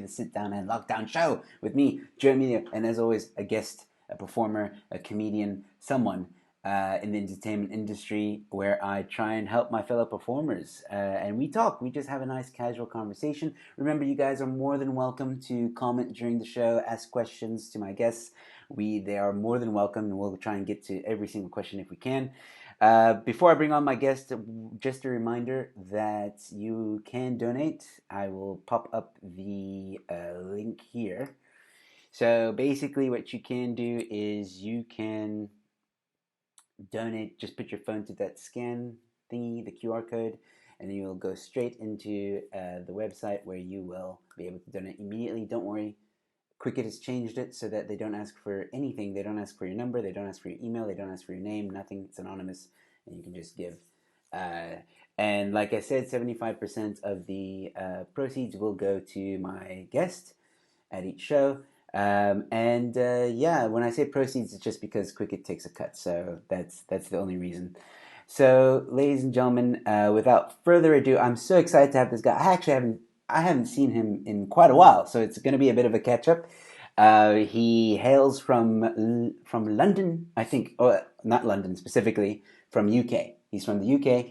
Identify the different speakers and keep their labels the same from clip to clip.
Speaker 1: the Sit Down and Lockdown Show with me, Jeremy, and as always, a guest, a performer, a comedian, someone in the entertainment industry where I try and help my fellow performers. And we talk, we just have a nice casual conversation. Remember, you guys are more than welcome to comment during the show, ask questions to my guests. They are more than welcome, and we'll try and get to every single question if we can. Before I bring on my guest, just a reminder that you can donate. I will pop up the link here. So basically what you can do is you can donate, just put your phone to that scan thingy, the QR code, and then you'll go straight into the website where you will be able to donate immediately. Don't worry. Cricket has changed it so that they don't ask for anything. They don't ask for your number. They don't ask for your email. They don't ask for your name. Nothing. It's anonymous, and you can just give. And like I said, 75% of the proceeds will go to my guest at each show. Yeah, when I say proceeds, it's just because Cricket takes a cut. So that's the only reason. So, ladies and gentlemen, without further ado, I'm so excited to have this guy. I haven't seen him in quite a while, so it's going to be a bit of a catch up. He hails from London, I think, or not London specifically, from UK. He's from the UK.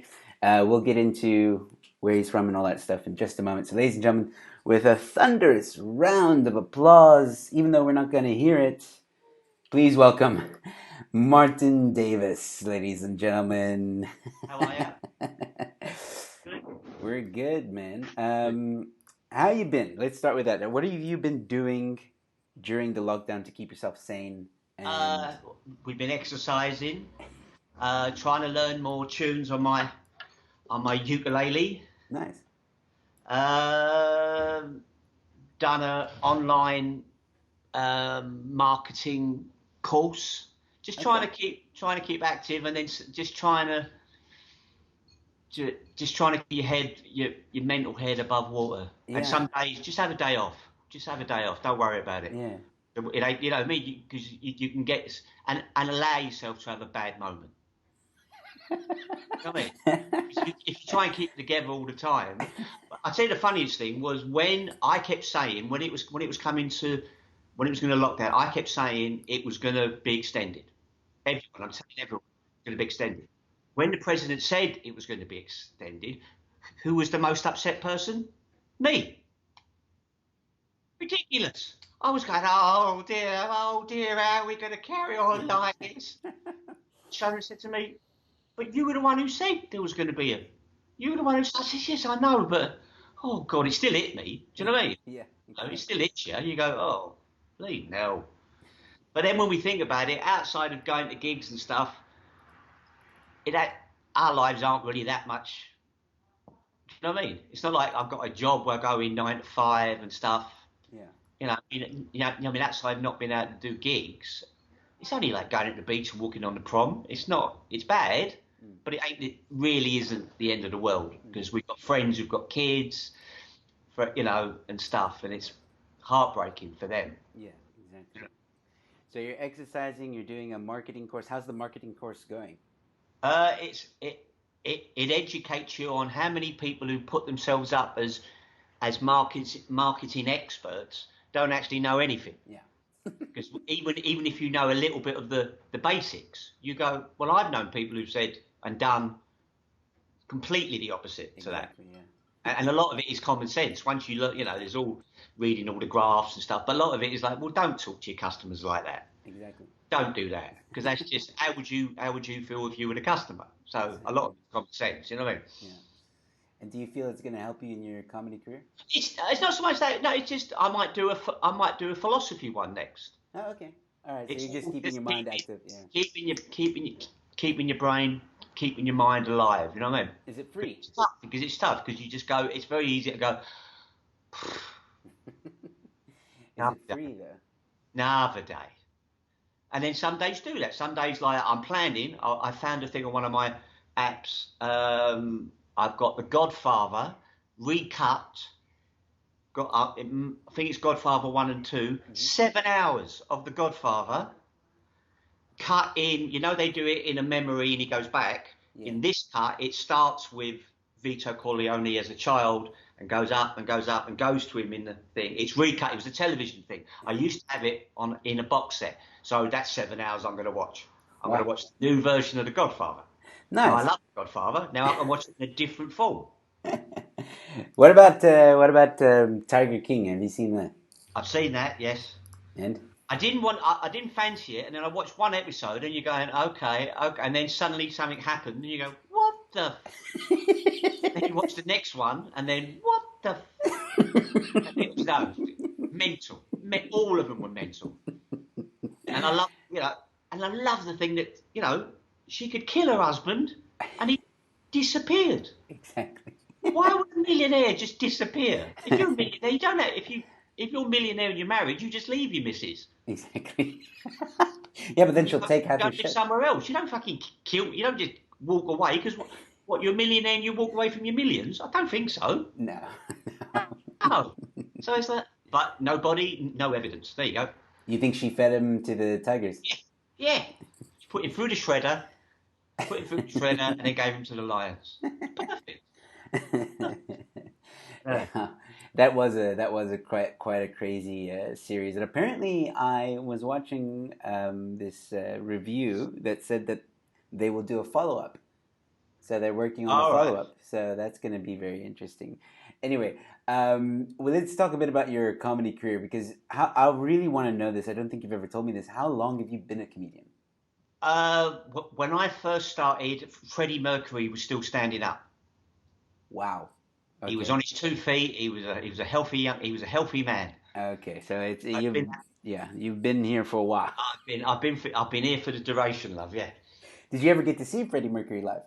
Speaker 1: We'll get into where he's from and all that stuff in just a moment. So, ladies and gentlemen, with a thunderous round of applause, even though we're not going to hear it, please welcome Martin Davis, ladies and gentlemen.
Speaker 2: How are you?
Speaker 1: We're good, man. How you been? Let's start with that. What have you been doing during the lockdown to keep yourself sane? And
Speaker 2: We've been exercising, trying to learn more tunes on my ukulele.
Speaker 1: Nice.
Speaker 2: Done an online marketing course. Just trying to keep active, and then just trying to keep your mental head above water. Yeah. And some days, just have a day off. Don't worry about it.
Speaker 1: Yeah.
Speaker 2: It ain't, because you can get and allow yourself to have a bad moment. You know what I mean? If you try and keep it together all the time. I'd say the funniest thing was when I kept saying when it was going to lock down, I kept saying it was going to be extended. I'm saying everyone was going to be extended. When the president said it was going to be extended, who was the most upset person? Me. Ridiculous. I was going, oh dear, how are we going to carry on like this? Sharon said to me, but you were the one who said there was going to be you were the one who said, I said, yes, I know, but, oh God, it still hit me. Do you know what I mean?
Speaker 1: Yeah.
Speaker 2: Exactly. It still hits you. You go, oh, bleed no. But then when we think about it, outside of going to gigs and stuff, our lives aren't really that much. Do you know what I mean? It's not like I've got a job where I go in 9 to 5 and stuff.
Speaker 1: Yeah.
Speaker 2: I mean, outside not being able to do gigs, it's only like going to the beach and walking on the prom. It's bad, but it really isn't the end of the world, because we've got friends who've got kids, and stuff, and it's heartbreaking for them.
Speaker 1: Yeah, exactly. So you're exercising, you're doing a marketing course. How's the marketing course going?
Speaker 2: It educates you on how many people who put themselves up as marketing experts don't actually know anything.
Speaker 1: Yeah.
Speaker 2: Because even if you know a little bit of the basics, you go, well, I've known people who've said and done completely the opposite to that.
Speaker 1: Yeah.
Speaker 2: And a lot of it is common sense. Once you look, there's all reading all the graphs and stuff, but a lot of it is like, well, don't talk to your customers like that.
Speaker 1: Exactly.
Speaker 2: Don't do that, because that's just how would you feel if you were the customer? So exactly. A lot of it's common sense, you know what I mean?
Speaker 1: Yeah. And do you feel it's going to help you in your comedy career?
Speaker 2: It's not so much that. No, it's just I might do a philosophy one next.
Speaker 1: Oh, okay. All right. So you're just keeping your mind active. Yeah.
Speaker 2: Keeping your brain, keeping your mind alive. You know what I mean?
Speaker 1: Is it free?
Speaker 2: It's tough because you just go. It's very easy to go.
Speaker 1: Is it free though?
Speaker 2: Another day. And then some days do that. Some days, like I'm planning. I found a thing on one of my apps. I've got The Godfather recut. I think it's Godfather 1 and 2. Mm-hmm. 7 hours of The Godfather cut in. They do it in a memory and he goes back. Yeah. In this cut, it starts with Vito Corleone as a child and goes up and goes up and goes to him in the thing. It's recut. It was a television thing. I used to have it in a box set. So that's 7 hours I'm going to watch. I'm going to
Speaker 1: Wow.
Speaker 2: watch the new version of The Godfather. Now, I
Speaker 1: Nice.
Speaker 2: love The Godfather. Now I can watch it in a different form.
Speaker 1: What about Tiger King? Have you seen that?
Speaker 2: I've seen that, yes.
Speaker 1: And
Speaker 2: I didn't fancy it, and then I watched one episode, and you're going, okay, and then suddenly something happened, and you go, what the? Then you watch the next one, and then what the? And it was mental. All of them were mental, and I love, and I love the thing that she could kill her husband, and he disappeared.
Speaker 1: exactly.
Speaker 2: Why would a millionaire just disappear? If you're a millionaire, you don't know. If you're a millionaire and you're married, you just leave your missus.
Speaker 1: Exactly. Yeah, but then
Speaker 2: You
Speaker 1: she'll take half
Speaker 2: go
Speaker 1: your
Speaker 2: live
Speaker 1: shit.
Speaker 2: somewhere else. You don't fucking kill. You don't just walk away because what? You're a millionaire and you walk away from your millions? I don't think so.
Speaker 1: No.
Speaker 2: No. So it's like, but no body, no evidence. There you go.
Speaker 1: You think she fed him to the tigers?
Speaker 2: Yeah. Yeah. She put him through the shredder, and then gave him to the lions. Perfect.
Speaker 1: Yeah, that was a quite a crazy series. And apparently, I was watching this review that said that they will do a follow up. So they're working on the
Speaker 2: All
Speaker 1: follow
Speaker 2: right.
Speaker 1: up. So that's going to be very interesting. Anyway, well, let's talk a bit about your comedy career because I really want to know this. I don't think you've ever told me this. How long have you been a comedian?
Speaker 2: When I first started, Freddie Mercury was still standing up.
Speaker 1: Wow.
Speaker 2: He was
Speaker 1: Okay.
Speaker 2: on his 2 feet. He was a healthy man.
Speaker 1: Okay. So it's
Speaker 2: I've been
Speaker 1: you've been here for a while.
Speaker 2: I've been here for the duration, love. Yeah,
Speaker 1: Did you ever get to see Freddie Mercury live?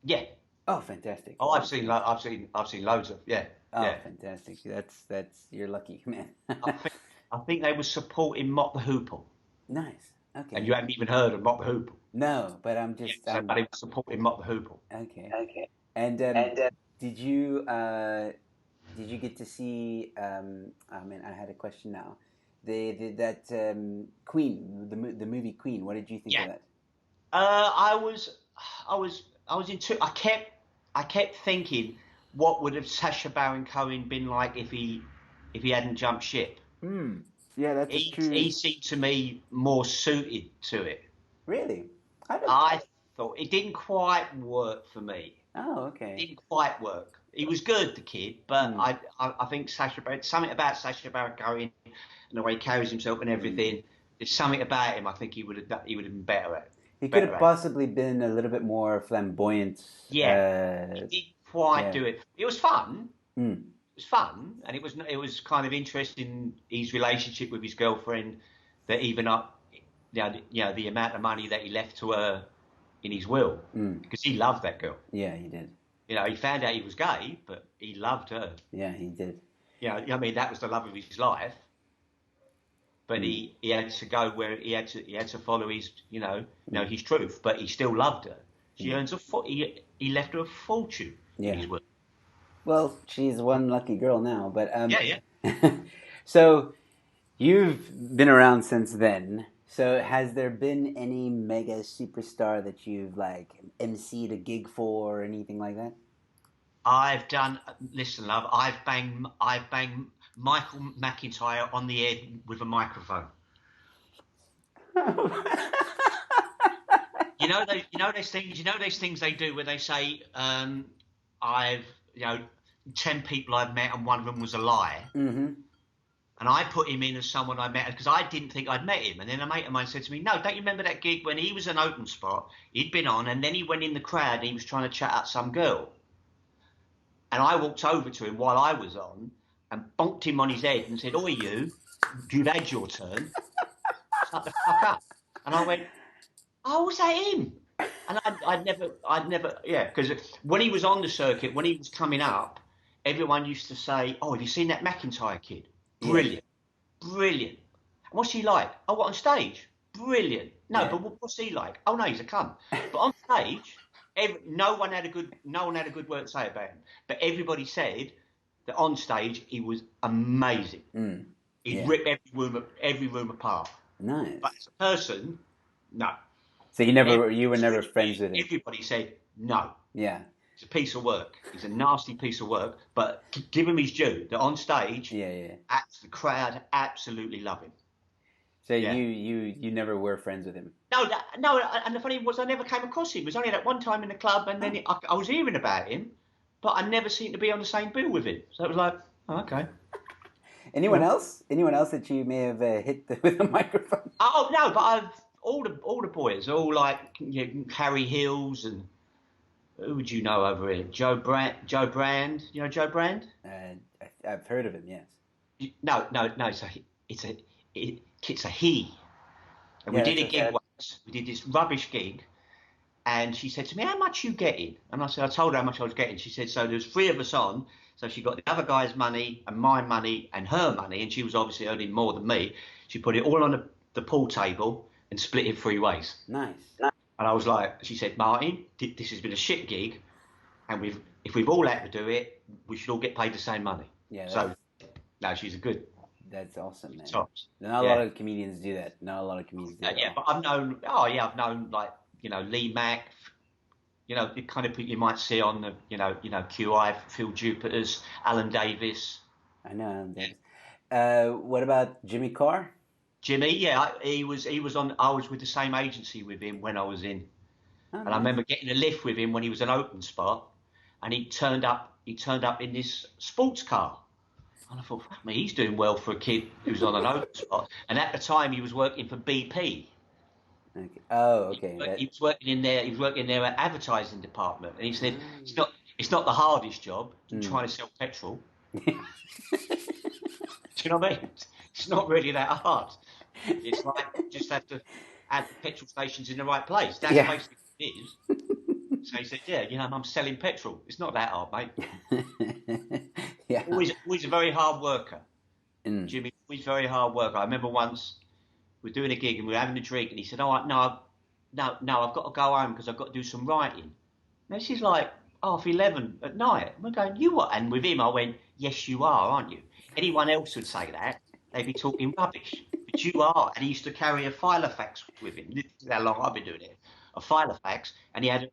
Speaker 2: yeah.
Speaker 1: Oh, fantastic.
Speaker 2: Oh, I've seen loads of yeah,
Speaker 1: Oh,
Speaker 2: yeah.
Speaker 1: fantastic. That's you're lucky, man.
Speaker 2: I think I think they were supporting Mott the Hoople,
Speaker 1: Nice.
Speaker 2: and
Speaker 1: Okay.
Speaker 2: you haven't even heard of Mott the Hoople.
Speaker 1: No, but
Speaker 2: Yeah, so they were supporting Mott the Hoople.
Speaker 1: okay. And did you get to see? I mean, I had a question now. That Queen, the movie Queen. What did you think
Speaker 2: Yeah.
Speaker 1: of that?
Speaker 2: I was I was into. I kept thinking, what would have Sacha Baron Cohen been like if he hadn't jumped ship?
Speaker 1: Hmm. Yeah, that's a true.
Speaker 2: He seemed to me more suited to it.
Speaker 1: Really? I don't.
Speaker 2: I thought it didn't quite work for me.
Speaker 1: Oh,
Speaker 2: It
Speaker 1: okay.
Speaker 2: didn't quite work. He was good, the kid, but
Speaker 1: Hmm.
Speaker 2: I think something about Sacha Baron Cohen and the way he carries himself and
Speaker 1: Hmm.
Speaker 2: everything. There's something about him I think he would have been better at.
Speaker 1: He could
Speaker 2: Better
Speaker 1: have
Speaker 2: at.
Speaker 1: possibly been a little bit more flamboyant.
Speaker 2: Yeah, he didn't quite
Speaker 1: Yeah.
Speaker 2: do it. It was fun.
Speaker 1: Hmm.
Speaker 2: It was fun, and it was kind of interesting his relationship with his girlfriend. That even up, the amount of money that he left to her in his will,
Speaker 1: Hmm.
Speaker 2: because he loved that girl.
Speaker 1: Yeah, he did.
Speaker 2: He found out he was gay, but he loved her.
Speaker 1: Yeah, he did.
Speaker 2: I mean, that was the love of his life. But
Speaker 1: Hmm.
Speaker 2: he had to go where he had to follow his his truth. But he still loved her. She earns he left her a fortune in
Speaker 1: Yeah.
Speaker 2: his will.
Speaker 1: Well, she's one lucky girl now, but
Speaker 2: Yeah,
Speaker 1: so you've been around since then. So has there been any mega superstar that you've like MC'd a gig for or anything like that?
Speaker 2: I've done. Listen, love. I've banged Michael McIntyre on the head with a microphone. Those things. You know those things they do where they say, "I've 10 people I've met and one of them was a lie."
Speaker 1: Mm-hmm.
Speaker 2: And I put him in as someone I met because I didn't think I'd met him. And then a mate of mine said to me, "No, don't you remember that gig when he was an open spot? He'd been on, and then he went in the crowd and he was trying to chat up some girl." And I walked over to him while I was on and bonked him on his head and said, "Oi, you've had your turn. Shut the fuck up." And I went, "Oh, was that him?" And I'd never, yeah, because when he was on the circuit, when he was coming up, everyone used to say, "Oh, have you seen that McIntyre kid?
Speaker 1: Yeah.
Speaker 2: Brilliant. And what's he like? Oh, what, on stage? Brilliant. No,
Speaker 1: Yeah.
Speaker 2: but what's he like? Oh no, he's a cunt. But on stage, no one had a good word to say about him. But everybody said that on stage he was amazing.
Speaker 1: Mm.
Speaker 2: He'd
Speaker 1: Yeah.
Speaker 2: rip every room apart.
Speaker 1: Nice.
Speaker 2: But as a person, no.
Speaker 1: So you were never friends with him.
Speaker 2: Everybody said no.
Speaker 1: Yeah.
Speaker 2: It's a piece of work. He's a nasty piece of work, but give him his due. That on stage,
Speaker 1: Yeah.
Speaker 2: the crowd absolutely love him.
Speaker 1: So
Speaker 2: Yeah.
Speaker 1: you never were friends with him?
Speaker 2: No. And the funny was, I never came across him. It was only that one time in the club, and then I was hearing about him, but I never seemed to be on the same bill with him. So it was like, oh, okay.
Speaker 1: Anyone else? Anyone else that you may have hit with a microphone?
Speaker 2: Oh no, but I've all the boys, all like Harry Hills and who would you know over here? Joe Brand. You know Joe Brand?
Speaker 1: I've heard of him. Yes.
Speaker 2: No. It's a he. And we did a gig once. We did this rubbish gig, and she said to me, "How much you getting?" And I said, I told her how much I was getting. She said, "So there's three of us on." So she got the other guy's money and my money and her money, and she was obviously earning more than me. She put it all on the pool table and split it three ways.
Speaker 1: Nice.
Speaker 2: And I was like, she said, "Martin, this has been a shit gig, and if we've all had to do it, we should all get paid the same money."
Speaker 1: Yeah.
Speaker 2: So, no, she's a good.
Speaker 1: That's awesome, man.
Speaker 2: Tops.
Speaker 1: Not a lot of comedians do that. Not a lot of comedians do that.
Speaker 2: Yeah, but I've known like Lee Mack, the kind of people you might see on the QI, Phil Jupiters, Alan Davis.
Speaker 1: I know Alan Davis. What about Jimmy Carr?
Speaker 2: Jimmy, yeah, he was on. I was with the same agency with him when I was in, and I remember getting a lift with him when he was an open spot, and he turned up in this sports car, and I thought, fuck me, he's doing well for a kid who's on an open spot. And at the time, he was working for BP.
Speaker 1: Okay. Oh, okay.
Speaker 2: He was working in their advertising department, and he said, "It's not the hardest job trying to sell petrol." Do you know what I mean? It's not really that hard. It's like you just have to add the petrol stations in the right place. That's basically what it is. So he said, "Yeah, I'm selling petrol. It's not that hard, mate."
Speaker 1: Yeah.
Speaker 2: Always a very hard worker. Jimmy, always very hard worker. I remember once we were doing a gig and we were having a drink, and he said, "Oh, no, I've got to go home because I've got to do some writing." Now, this is like 11:30 at night. We're going, "You what?" And with him, I went, "Yes, you are, aren't you?" Anyone else would say that. They'd be talking rubbish. But you are. And he used to carry a filofax with him. This is how long I've been doing it. A filofax. And he had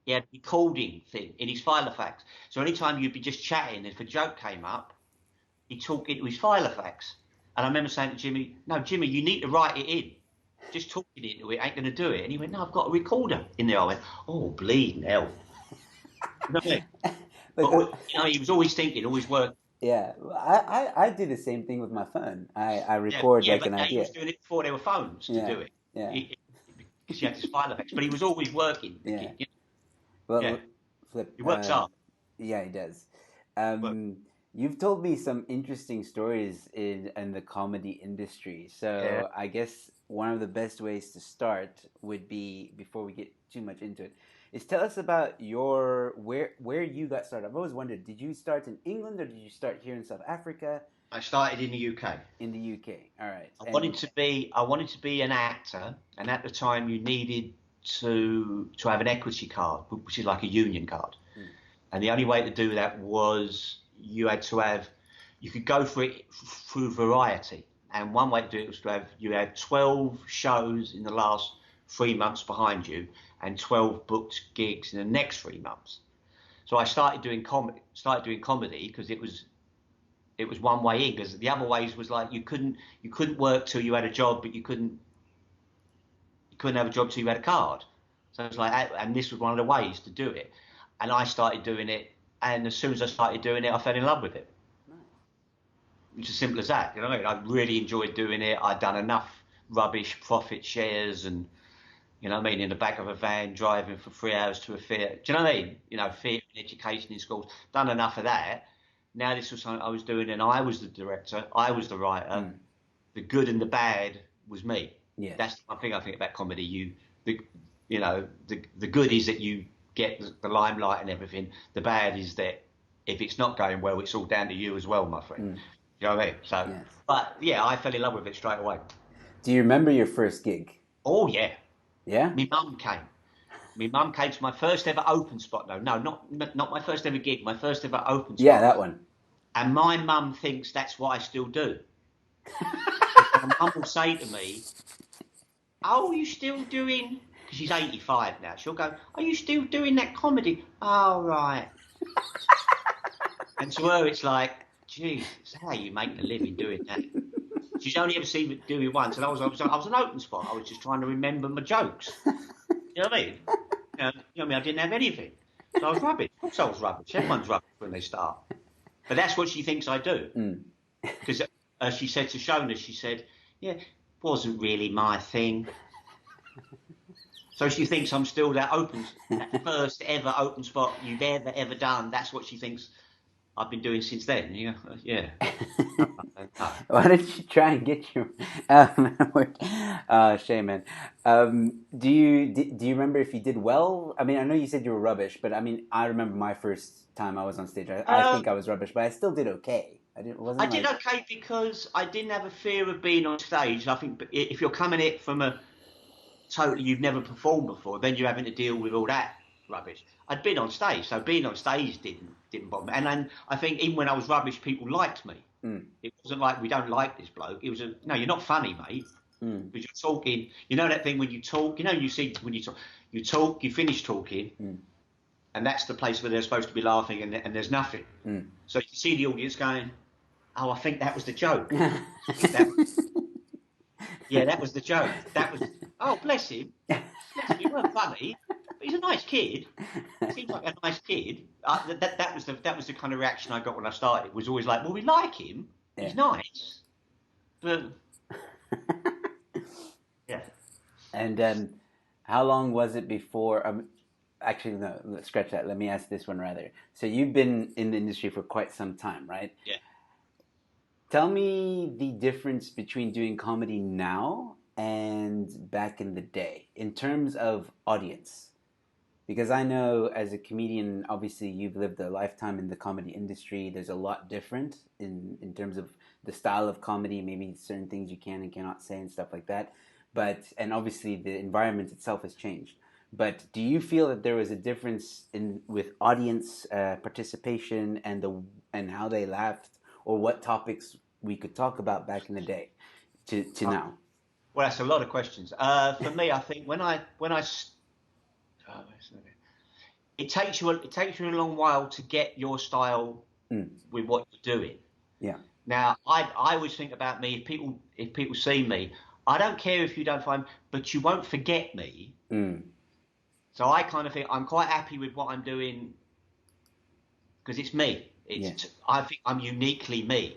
Speaker 2: a recording thing in his filofax. So anytime you'd be just chatting, if a joke came up, he'd talk into his filofax. And I remember saying to Jimmy, "No, Jimmy, you need to write it in. Just talking into it ain't going to do it." And he went, "No, I've got a recorder in there." I went, "Oh, bleeding hell." You know what I mean? But, he was always thinking, always working.
Speaker 1: Yeah, I do the same thing with my phone. I record like an idea.
Speaker 2: He was doing it before there were phones to do it.
Speaker 1: Yeah.
Speaker 2: Because he had his file effects, but he was always working.
Speaker 1: Yeah. Well, Flip.
Speaker 2: He works hard.
Speaker 1: Yeah, he does. You've told me some interesting stories in the comedy industry. So I guess one of the best ways to start would be, before we get too much into it, is tell us about where you got started. I've always wondered, did you start in England or did you start here in South Africa?
Speaker 2: I started in the UK.
Speaker 1: In the UK, all right.
Speaker 2: I wanted to be an actor, and at the time you needed to have an equity card, which is like a union card. And the only way to do that was you could go for it through Variety. And one way to do it was you had 12 shows in the last 3 months behind you and 12 booked gigs in the next 3 months. So I started doing comedy because it was one way in, because the other ways was like you couldn't work till you had a job, but you couldn't have a job till you had a card. So it was like, and this was one of the ways to do it. And I started doing it, and as soon as I started doing it, I fell in love with it. It's as simple as that. You know what I mean? I really enjoyed doing it. I'd done enough rubbish profit shares and, you know what I mean, in the back of a van driving for 3 hours to a theatre. Do you know what I mean? You know, theatre and education in schools. Done enough of that. Now this was something I was doing, and I was the director. I was the writer. The good and the bad was me.
Speaker 1: Yeah.
Speaker 2: That's the one thing I think about comedy. The good is that you get the limelight and everything. The bad is that if it's not going well, it's all down to you as well, my friend. You know what I mean? So, yes. But yeah, I fell in love with it straight away.
Speaker 1: Do you remember your first gig?
Speaker 2: Oh yeah.
Speaker 1: Yeah?
Speaker 2: My mum came. My mum came to my first ever open spot. No, not my first ever gig. My first ever open spot.
Speaker 1: Yeah, that one.
Speaker 2: And my mum thinks that's what I still do. My mum will say to me, "Oh, you still doing because she's 85 now, she'll go, "Are you still doing that comedy?" "Oh, right." And to her, it's like, "Geez, it's how you make a living doing that." She's only ever seen me do it once, and I was an open spot. I was just trying to remember my jokes. You know what I mean? You know what I mean? I didn't have anything, so I was rubbish. Of course, I was rubbish. Everyone's rubbish when they start. But that's what she thinks I do. Because she said to Shona, she said, "Yeah, wasn't really my thing." So she thinks I'm still that first ever open spot you've ever done. That's what she thinks I've been doing since then. Yeah.
Speaker 1: Why don't you try and get your shame, man. Do you remember if you did well? I mean, I know you said you were rubbish, but I mean, I remember my first time I was on stage. I think I was rubbish, but I still did okay.
Speaker 2: I did okay because I didn't have a fear of being on stage. I think if you're coming it from a totally you've never performed before, then you're having to deal with all that rubbish. I'd been on stage, so being on stage didn't bother me. And then I think even when I was rubbish, people liked me. It wasn't like, "We don't like this bloke." It was "No, you're not funny, mate." Because you're talking. You know that thing when you talk. You know, you see when you talk, you finish talking, and that's the place where they're supposed to be laughing, and there's nothing. So you see the audience going, "Oh, I think that was the joke." That was the joke. That was, "Oh, bless him. Bless him. He weren't funny, but he's a nice kid. Seems like a nice kid." That was the kind of reaction I got when I started. It was always like, "Well, we like him. He's nice, but yeah."
Speaker 1: And how long was it before? Actually, no. Let's scratch that. Let me ask this one rather. So you've been in the industry for quite some time, right?
Speaker 2: Yeah.
Speaker 1: Tell me the difference between doing comedy now and back in the day in terms of audience. Because I know as a comedian, obviously you've lived a lifetime in the comedy industry. There's a lot different in terms of the style of comedy, maybe certain things you can and cannot say and stuff like that. And obviously the environment itself has changed. But do you feel that there was a difference with audience participation and how they laughed, or what topics we could talk about back in the day to now?
Speaker 2: Well, that's a lot of questions. For me, I think it takes you a long while to get your style with what you're doing.
Speaker 1: Yeah.
Speaker 2: Now, I always think about me. If people see me, I don't care if you don't find, but you won't forget me. So I kind of think I'm quite happy with what I'm doing because it's me. I think I'm uniquely me.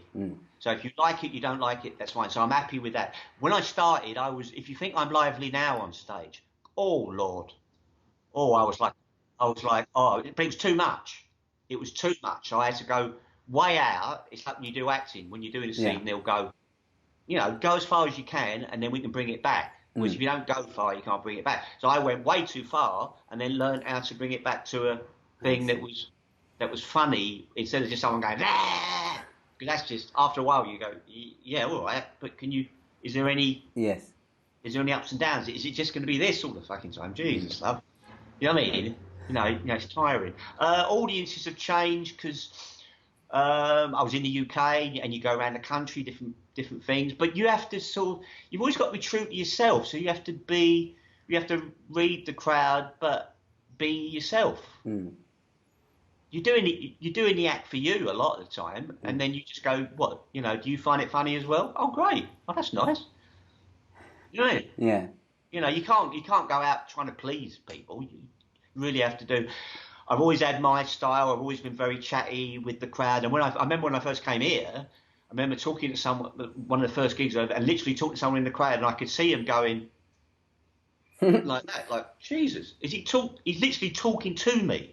Speaker 2: So if you like it, you don't like it, that's fine. So I'm happy with that. When I started, if you think I'm lively now on stage, oh Lord, I was like, but it was too much. It was too much. I had to go way out. It's like when you do acting. When you're doing a scene, they'll go, go as far as you can, and then we can bring it back. Because if you don't go far, you can't bring it back. So I went way too far, and then learned how to bring it back to a thing that was funny instead of just someone going, "Ah!" Because that's just, after a while you go, "Yeah, all right, but is there any ups and downs? Is it just going to be this all the fucking time?" Jesus, love. You know what I mean? It's tiring. Audiences have changed because I was in the UK, and you go around the country, different things. But you have to you've always got to be true to yourself. So you have to read the crowd, but be yourself. You're doing the act for you a lot of the time, and then you just go, "What? Do you find it funny as well? Oh, great. Oh, that's nice." You know?
Speaker 1: Yeah.
Speaker 2: You can't go out trying to please people. You really have to do. I've always had my style. I've always been very chatty with the crowd. And I remember when I first came here, I remember talking to someone, one of the first gigs, and literally talking to someone in the crowd, and I could see him going like that, like, Jesus, he's literally talking to me.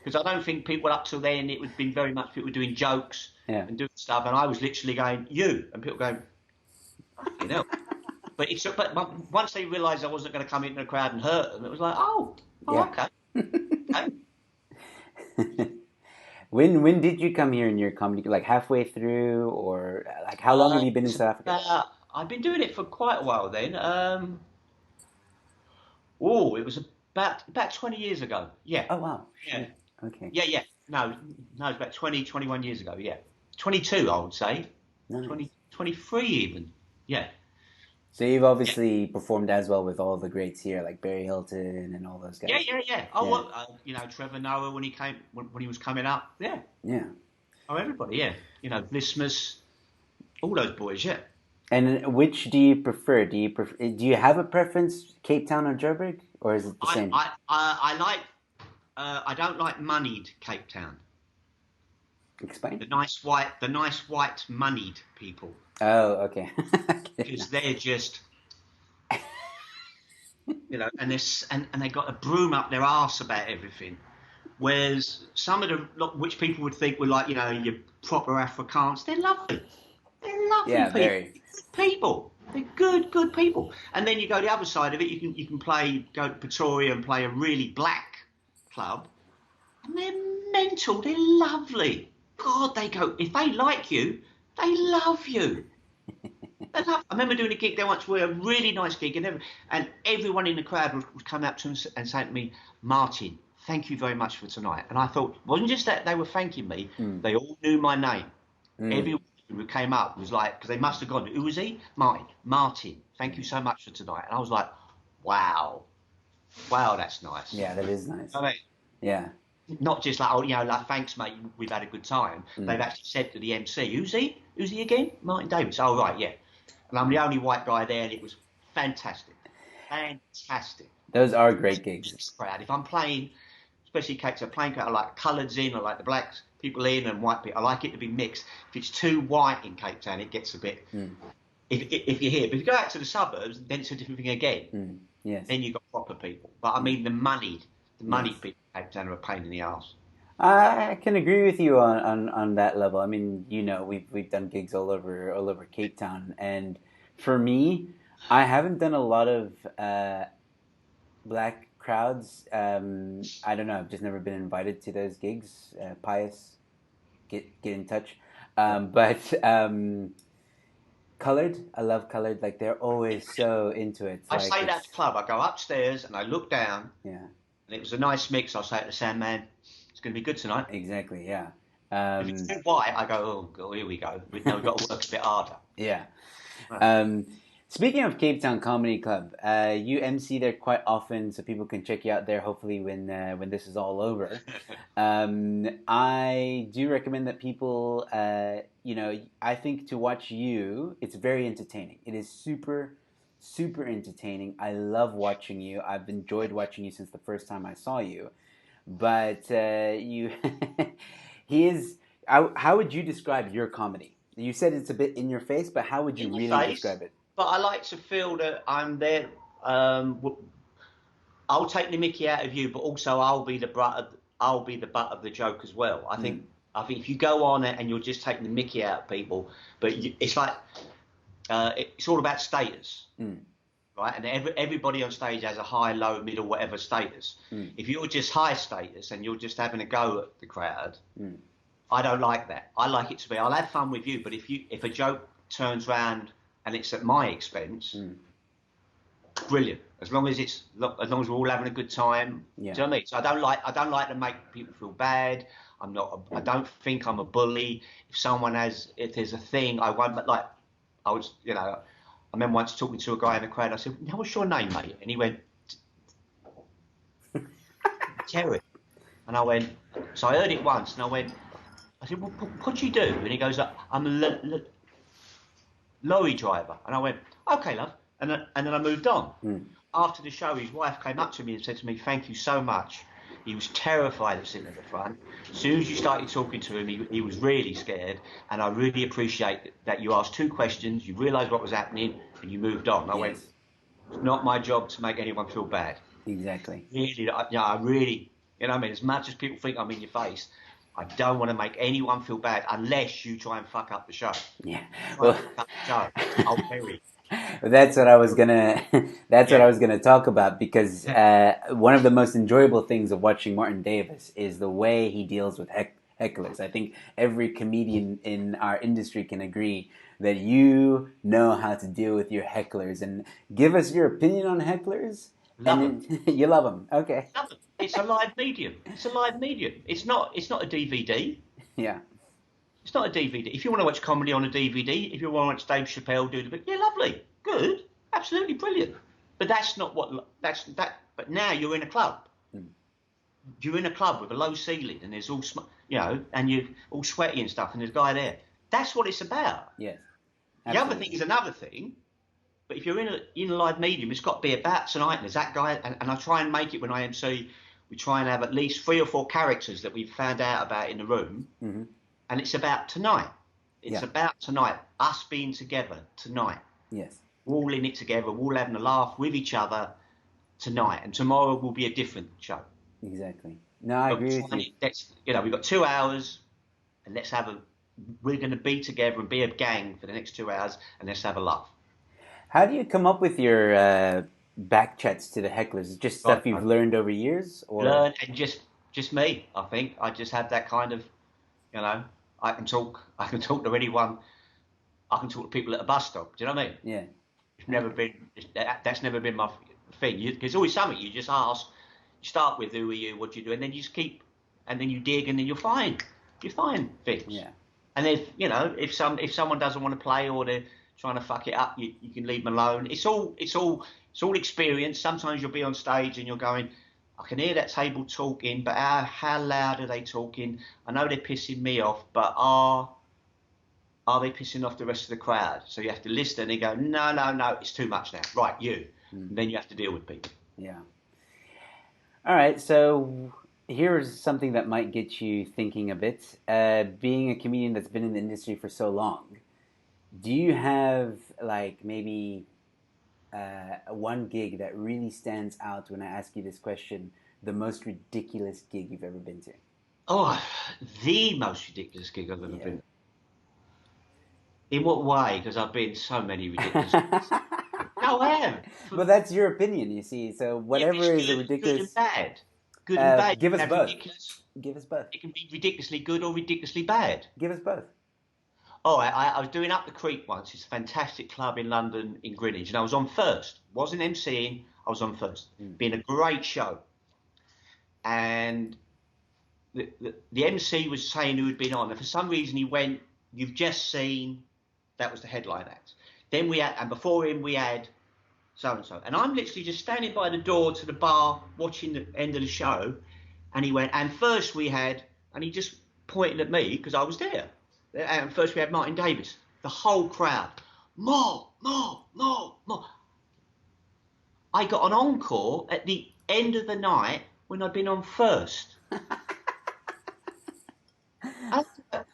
Speaker 2: Because I don't think people up till then, it would have been very much people doing jokes and doing stuff, and I was literally going, "You," and people going, "Fucking hell." But once they realised I wasn't going to come into the crowd and hurt them, it was like, okay.
Speaker 1: When did you come here in your comedy? Like halfway through, or like how long have you been in South Africa?
Speaker 2: I've been doing it for quite a while then. It was about 20 years ago. Yeah.
Speaker 1: Oh wow.
Speaker 2: Yeah.
Speaker 1: Okay.
Speaker 2: Yeah. No, it's about 20, 21 years ago. Yeah. 22, I would say.
Speaker 1: Nice.
Speaker 2: 23 even. Yeah.
Speaker 1: So you've obviously performed as well with all the greats here, like Barry Hilton and all those
Speaker 2: Yeah,
Speaker 1: guys.
Speaker 2: yeah, yeah. Oh,
Speaker 1: Yeah,
Speaker 2: well, Trevor Noah when he came when he was coming up. Yeah.
Speaker 1: yeah.
Speaker 2: Oh, everybody. Yeah. Vlismas, all those boys. Yeah.
Speaker 1: And which do you prefer? Do you have a preference, Cape Town or Joburg, or is it the
Speaker 2: I
Speaker 1: same?
Speaker 2: I I like. I don't like moneyed Cape Town.
Speaker 1: Explain.
Speaker 2: The nice white moneyed people,
Speaker 1: Oh, okay. I get it now.
Speaker 2: because they're just, and and they got a broom up their arse about everything. Whereas some of the, which people would think were like, your proper Afrikaans, they're lovely. They're lovely
Speaker 1: Yeah,
Speaker 2: people.
Speaker 1: very.
Speaker 2: Good people. They're good people. And then you go the other side of it. You can go to Pretoria and play a really black club, and they're mental. They're lovely. God, they go. If they like you, they love you. I remember doing a gig there once, where a really nice gig, and everyone in the crowd would come up to me and say to me, "Martin, thank you very much for tonight." And I thought, it wasn't just that they were thanking me;
Speaker 1: Mm,
Speaker 2: they all knew my name.
Speaker 1: mm,
Speaker 2: Everyone who came up was like, because they must have gone, "Who was he?" Martin. Martin, thank you so much for tonight. And I was like, wow, wow, that's nice.
Speaker 1: yeah, that is nice.
Speaker 2: I mean,
Speaker 1: Yeah.
Speaker 2: not just like, oh, like, thanks, mate, we've had a good time. They've
Speaker 1: Mm.
Speaker 2: actually said to the MC, "Who's he? Who's he again?" "Martin Davis." "Oh, right, yeah." And I'm the only white guy there, and it was fantastic. Fantastic.
Speaker 1: Those are great gigs.
Speaker 2: Crowd. If I'm playing, especially cakes, I'm playing, I like coloureds in, I like the blacks people in and white people. I like it to be mixed. If it's too white in Cape Town, it gets a bit.
Speaker 1: Mm,
Speaker 2: If you're here, but if you go out to the suburbs, then it's a different thing again.
Speaker 1: mm, yes.
Speaker 2: Then you've got proper people. But I
Speaker 1: Yeah.
Speaker 2: mean, the
Speaker 1: Yes.
Speaker 2: moneyed people in Cape Town are a pain in the arse.
Speaker 1: I can agree with you on that level. I mean, we've done gigs all over Cape Town, and for me, I haven't done a lot of black crowds. I don't know. I've just never been invited to those gigs. Pious, get in touch. But colored, I love colored. Like they're always so into it.
Speaker 2: I
Speaker 1: Like
Speaker 2: say that to
Speaker 1: it's
Speaker 2: club. I go upstairs and I look down,
Speaker 1: yeah,
Speaker 2: and it was a nice mix. I say to the sound man, "It's going to be good tonight."
Speaker 1: exactly, yeah.
Speaker 2: If it's
Speaker 1: Um,
Speaker 2: too white, I go, "Oh, God, here we go. Now we've got to work a bit harder."
Speaker 1: yeah.
Speaker 2: Right.
Speaker 1: Um, Speaking of Cape Town Comedy Club, you MC there quite often, so people can check you out there. Hopefully, when this is all over, I do recommend that people, I think to watch you, it's very entertaining. It is super, super entertaining. I love watching you. I've enjoyed watching you since the first time I saw you. But you, he is. How would you describe your comedy? You said it's a bit in your face, but how would you
Speaker 2: In your
Speaker 1: really
Speaker 2: face,
Speaker 1: describe it?
Speaker 2: but I like to feel that I'm there. I'll take the Mickey out of you, but also I'll be the butt of the joke as well.
Speaker 1: Mm,
Speaker 2: I think if you go on it and you're just taking the Mickey out of people, but it's like it's all about status,
Speaker 1: mm,
Speaker 2: right? And everybody on stage has a high, low, middle, whatever status.
Speaker 1: mm,
Speaker 2: If you're just high status and you're just having a go at the crowd,
Speaker 1: mm.
Speaker 2: I don't like that. I like it to be, I'll have fun with you, but if a joke turns round and it's at my expense,
Speaker 1: Mm.
Speaker 2: brilliant. As long as we're all having a good time.
Speaker 1: Yeah.
Speaker 2: Do you know what I mean? So I don't like to make people feel bad. I don't think I'm a bully. If there's a thing, I won't. But like, I remember once talking to a guy in the crowd. I said, "Now, what's your name, mate?" And he went, "Terry." And I went, so I heard it once, and I said, "Well, what do you do?" And he goes, "I'm a lorry driver." And I went, "Okay, love." And then I moved on.
Speaker 1: Mm.
Speaker 2: After the show, his wife came up to me and said to me, "Thank you so much." He was terrified of sitting at the front. As soon as you started talking to him, he was really scared. And I really appreciate that you asked two questions, you realised what was happening, and you moved on. I went,
Speaker 1: Yes.
Speaker 2: "It's not my job to make anyone feel bad."
Speaker 1: Exactly.
Speaker 2: Really, I really, what I mean, as much as people think I'm in your face, I don't want to make anyone feel bad unless you try and fuck up the show.
Speaker 1: Yeah.
Speaker 2: Try
Speaker 1: Well,
Speaker 2: and fuck up the show. I'll bury.
Speaker 1: that's what I was gonna. That's what I
Speaker 2: Yeah,
Speaker 1: was gonna talk about because
Speaker 2: yeah,
Speaker 1: one of the most enjoyable things of watching Martin Davis is the way he deals with hecklers. I think every comedian in our industry can agree that you know how to deal with your hecklers and give us your opinion on hecklers.
Speaker 2: love them.
Speaker 1: And then, you love them, okay?
Speaker 2: Love them. It's a live medium. It's a live medium. It's not a DVD.
Speaker 1: Yeah,
Speaker 2: It's not a DVD. If you want to watch comedy on a DVD, if you want to watch Dave Chappelle do the bit, yeah, lovely, good, absolutely brilliant. But that's not what But now you're in a club.
Speaker 1: Mm.
Speaker 2: You're in a club with a low ceiling, and there's all and you're all sweaty and stuff, and there's a guy there. That's what it's about.
Speaker 1: Yes.
Speaker 2: The other
Speaker 1: Absolutely.
Speaker 2: thing is another thing. But if you're in a live medium, it's got to be about tonight. And there's that guy, and I try and make it when I MC. We try and have at least 3 or 4 characters that we've found out about in the room, and it's about tonight. It's about tonight, us being together tonight.
Speaker 1: Yes.
Speaker 2: We're all in it together. We're all having a laugh with each other tonight, and tomorrow will be a different show.
Speaker 1: Exactly. No, I agree with you.
Speaker 2: We've got 2 hours, and we're going to be together and be a gang for the next 2 hours, and let's have a laugh.
Speaker 1: How do you come up with your back chats to the hecklers? Just stuff you've learned over years, or
Speaker 2: and just me. I think I just have that kind of, I can talk to anyone. I can talk to people at a bus stop. Do you know what I mean?
Speaker 1: Yeah.
Speaker 2: That's never been my thing. There's always something you just ask. You start with who are you, what do you do, and then you just keep, and then you dig, and then you find things.
Speaker 1: Yeah.
Speaker 2: And if someone doesn't want to play or they're trying to fuck it up, you can leave them alone. It's all experience. Sometimes you'll be on stage and you're going, I can hear that table talking, but how loud are they talking? I know they're pissing me off, but are they pissing off the rest of the crowd? So you have to listen and go, no, it's too much now. Right, you. And then you have to deal with people.
Speaker 1: Yeah. All right, so here's something that might get you thinking a bit. Being a comedian that's been in the industry for so long, do you have maybe one gig that really stands out when I ask you this question, the most ridiculous gig you've ever been to?
Speaker 2: Oh, the most ridiculous gig I've ever been to. In what way? Because I've been so many ridiculous gigs. No, I have.
Speaker 1: But that's your opinion, you see. So whatever is a ridiculous...
Speaker 2: Good and bad. Good and bad.
Speaker 1: Give us both. Give us both.
Speaker 2: It can be ridiculously good or ridiculously bad.
Speaker 1: Give us both.
Speaker 2: Oh, I was doing Up the Creek once. It's a fantastic club in London, in Greenwich. And I was on first. Wasn't emceeing. I was on first. Been a great show. And the MC was saying who had been on. And for some reason he went, you've just seen... That was the headline act. Then and before him we had so-and-so. And I'm literally just standing by the door to the bar watching the end of the show. And he went, and first we had... And he just pointed at me because I was there. And first we had Martin Davis. The whole crowd. More. I got an encore at the end of the night when I'd been on first.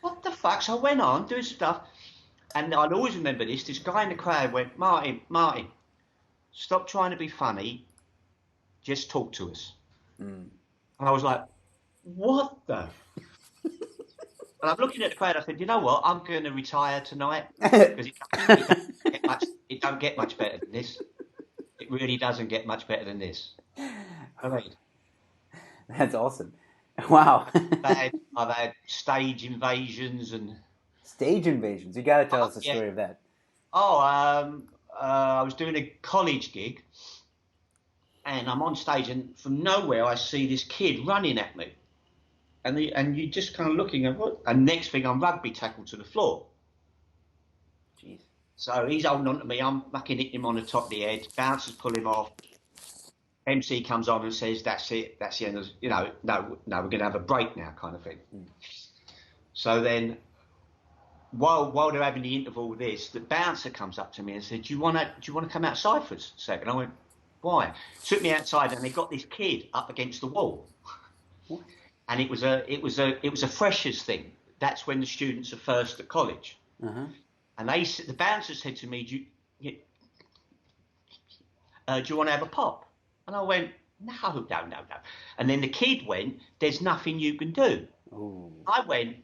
Speaker 2: What the fuck? So I went on doing stuff. And I'll always remember this. This guy in the crowd went, Martin, stop trying to be funny. Just talk to us. And I was like, what the... And I'm looking at the crowd. I said, you know what? I'm going to retire tonight because it don't get much better than this. It really doesn't get much better than this. I mean,
Speaker 1: that's awesome. Wow.
Speaker 2: I've had stage invasions and
Speaker 1: stage invasions. You got to tell us the story of that.
Speaker 2: Oh, I was doing a college gig, and I'm on stage, and from nowhere I see this kid running at me. And you're just kind of looking at what? And next thing, I'm rugby tackled to the floor.
Speaker 1: Jeez.
Speaker 2: So he's holding on to me. I'm fucking hitting him on the top of the head. Bouncers pull him off. MC comes on and says, "That's it. That's the end of no, we're going to have a break now," kind of thing. So then, while they're having the interval with this, the bouncer comes up to me and said, "Do you want to come outside for a second?" I went, "Why?" Took me outside, and they got this kid up against the wall.
Speaker 1: What?
Speaker 2: And it was a freshers thing. That's when the students are first at college.
Speaker 1: Uh-huh.
Speaker 2: And the bouncer said to me, "Do you want to have a pop?" And I went, no. And then the kid went, "There's nothing you can do."
Speaker 1: Ooh.
Speaker 2: I went,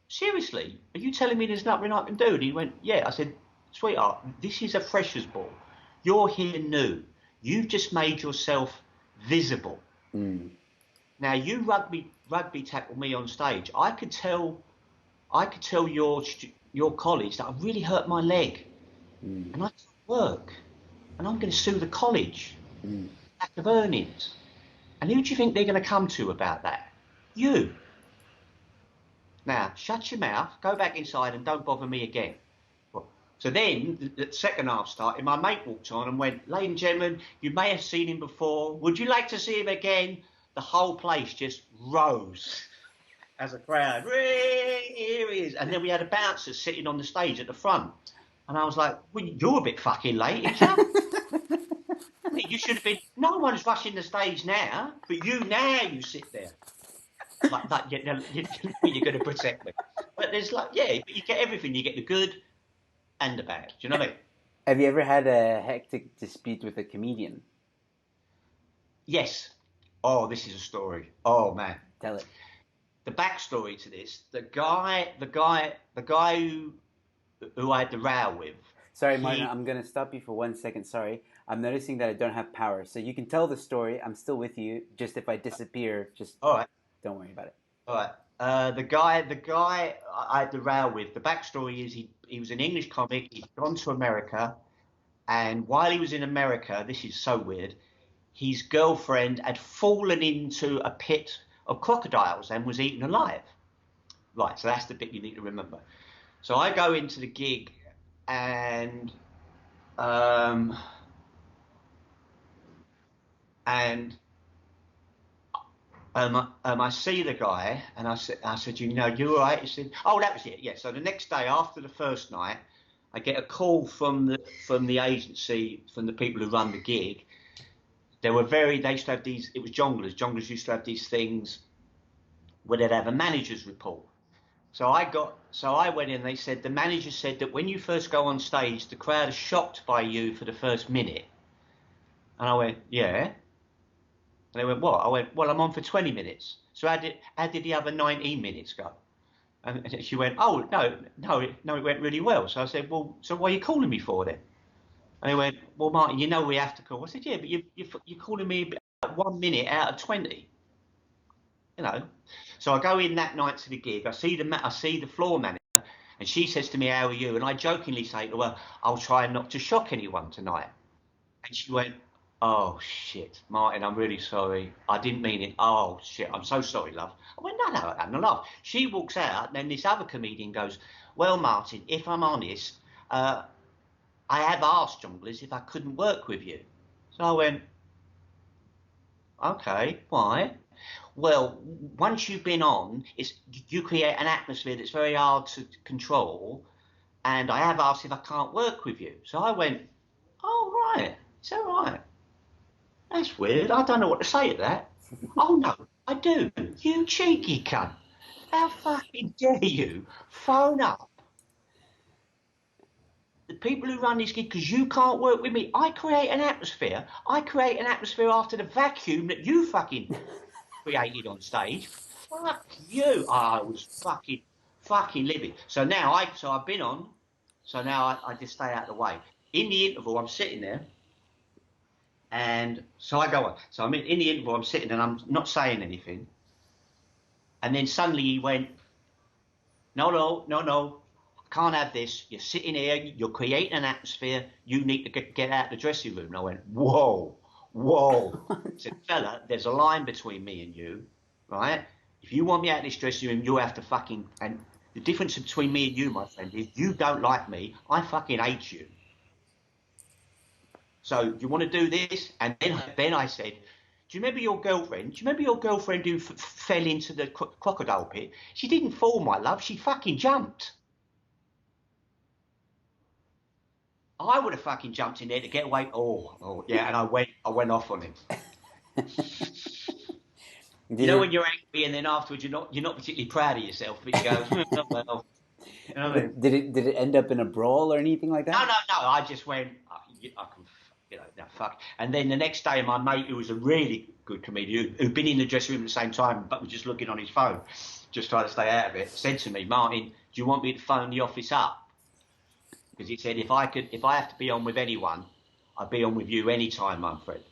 Speaker 2: "Seriously? Are you telling me there's nothing I can do?" And he went, "Yeah." I said, "Sweetheart, this is a freshers ball. You're here new. You've just made yourself visible. Now you rugby tackle me on stage. I could tell your college that I really hurt my leg, and I can't work, and I'm going to sue the college, lack of earnings. And who do you think they're going to come to about that? You. Now shut your mouth, go back inside, and don't bother me again." Well, So then the second half started. My mate walked on and went, "Ladies and gentlemen, you may have seen him before. Would you like to see him again?" The whole place just rose as a crowd. Here he is. And then we had a bouncer sitting on the stage at the front. And I was like, "Well, you're a bit fucking late, ain't you?" You should have been. No one's rushing the stage now, but you sit there like that. You're going to protect me. But there's but you get everything. You get the good and the bad. Do you know what I mean?
Speaker 1: Have you ever had a hectic dispute with a comedian?
Speaker 2: Yes. Oh, this is a story. Oh man.
Speaker 1: Tell it.
Speaker 2: The backstory to this: the guy who I had the row with.
Speaker 1: Sorry, Martin, I'm going to stop you for 1 second. Sorry. I'm noticing that I don't have power. So you can tell the story. I'm still with you. Just if I disappear, just
Speaker 2: all right.
Speaker 1: Don't worry about it.
Speaker 2: All right. The guy I had the row with, the backstory is he was an English comic. He'd gone to America. And while he was in America, this is so weird, his girlfriend had fallen into a pit of crocodiles and was eaten alive. Right. So that's the bit you need to remember. So I go into the gig and I see the guy and I said, you all right? He said, oh, that was it. Yeah. So the next day after the first night, I get a call from the agency, from the people who run the gig. They used to have these, it was jongleurs. Jongleurs used to have these things where they'd have a manager's report. So I went in, they said, the manager said that when you first go on stage, the crowd is shocked by you for the first minute. And I went, yeah. And they went, what? I went, well, I'm on for 20 minutes. So how did the other 19 minutes go? And she went, oh, no, it went really well. So I said, well, so what are you calling me for then? And they went, well, Martin, we have to call. I said, yeah, but you're calling me 1 minute out of 20. So I go in that night to the gig. I see the floor manager, and she says to me, how are you? And I jokingly say to her, I'll try not to shock anyone tonight. And she went, oh, shit, Martin, I'm really sorry. I didn't mean it. Oh, shit, I'm so sorry, love. I went, no, love. She walks out, and then this other comedian goes, well, Martin, if I'm honest, I have asked Jongleurs if I couldn't work with you. So I went, okay, why? Well, once you've been on, you create an atmosphere that's very hard to control, and I have asked if I can't work with you. So I went, oh, right, it's all right. That's weird. I don't know what to say to that. Oh, no, I do. You cheeky cunt. How fucking dare you phone up the people who run this gig because you can't work with me? I create an atmosphere. I create an atmosphere after the vacuum that you fucking created on stage. Fuck you. I was fucking livid. So now I've been on. So now I just stay out of the way. In the interval, I'm sitting there. And so I go on. So I'm in the interval, I'm sitting and I'm not saying anything. And then suddenly he went, no, I can't have this. You're sitting here, you're creating an atmosphere. You need to get out of the dressing room. And I went, whoa. I said, fella, there's a line between me and you, right? If you want me out of this dressing room, you have to fucking... And the difference between me and you, my friend, is you don't like me. I fucking hate you. So you want to do this? And then I said, do you remember your girlfriend? Do you remember your girlfriend who fell into the crocodile pit? She didn't fall, my love. She fucking jumped. I would have fucking jumped in there to get away. Oh, yeah. And I went off on him. When you're angry and then afterwards you're not particularly proud of yourself, but you go, well. You know what I mean?
Speaker 1: Did it end up in a brawl or anything like that?
Speaker 2: No. I just went, I can. No, fuck. And then the next day, my mate, who was a really good comedian, who'd been in the dressing room at the same time, but was just looking on his phone, just trying to stay out of it, said to me, Martin, do you want me to phone the office up? Because he said, if I have to be on with anyone, I'd be on with you anytime, my friend.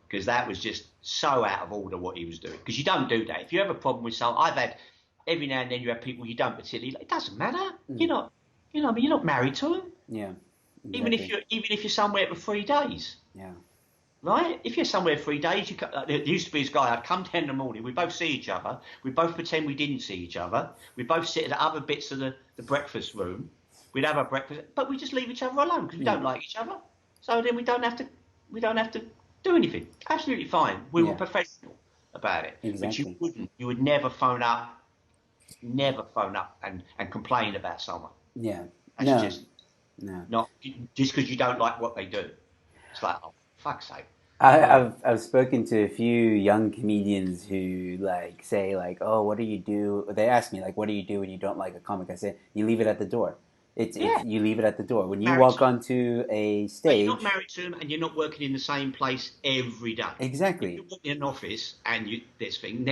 Speaker 2: Because that was just so out of order what he was doing. Because you don't do that. If you have a problem with someone, I've had, every now and then you have people you don't particularly like. It doesn't matter. You're not married to them.
Speaker 1: Yeah. Exactly.
Speaker 2: Even if you're somewhere for 3 days.
Speaker 1: Yeah.
Speaker 2: Right? If you're somewhere 3 days, there used to be this guy, I'd come 10 in the morning, we both see each other, we both pretend we didn't see each other, we both sit at other bits of the breakfast room, We'd have our breakfast, but we just leave each other alone because we don't like each other. So then we don't have to do anything. Absolutely fine. We were
Speaker 1: Yeah,
Speaker 2: professional about it. But
Speaker 1: exactly.
Speaker 2: you would never phone up and complain about someone.
Speaker 1: Yeah.
Speaker 2: That's
Speaker 1: No,
Speaker 2: just
Speaker 1: no.
Speaker 2: not just because you don't like what they do. It's like, oh, fuck's sake.
Speaker 1: I,
Speaker 2: No,
Speaker 1: I've spoken to a few young comedians who like say like, oh, what do you do? They ask me like, what do you do when you don't like a comic? I say, you leave it at the door. It's
Speaker 2: yeah,
Speaker 1: you leave it at the door when you
Speaker 2: married
Speaker 1: walk
Speaker 2: to them.
Speaker 1: onto a
Speaker 2: But you're not
Speaker 1: stage.
Speaker 2: married to them and you're not working in the same place every day. If
Speaker 1: Exactly,
Speaker 2: you're working in an office and this thing,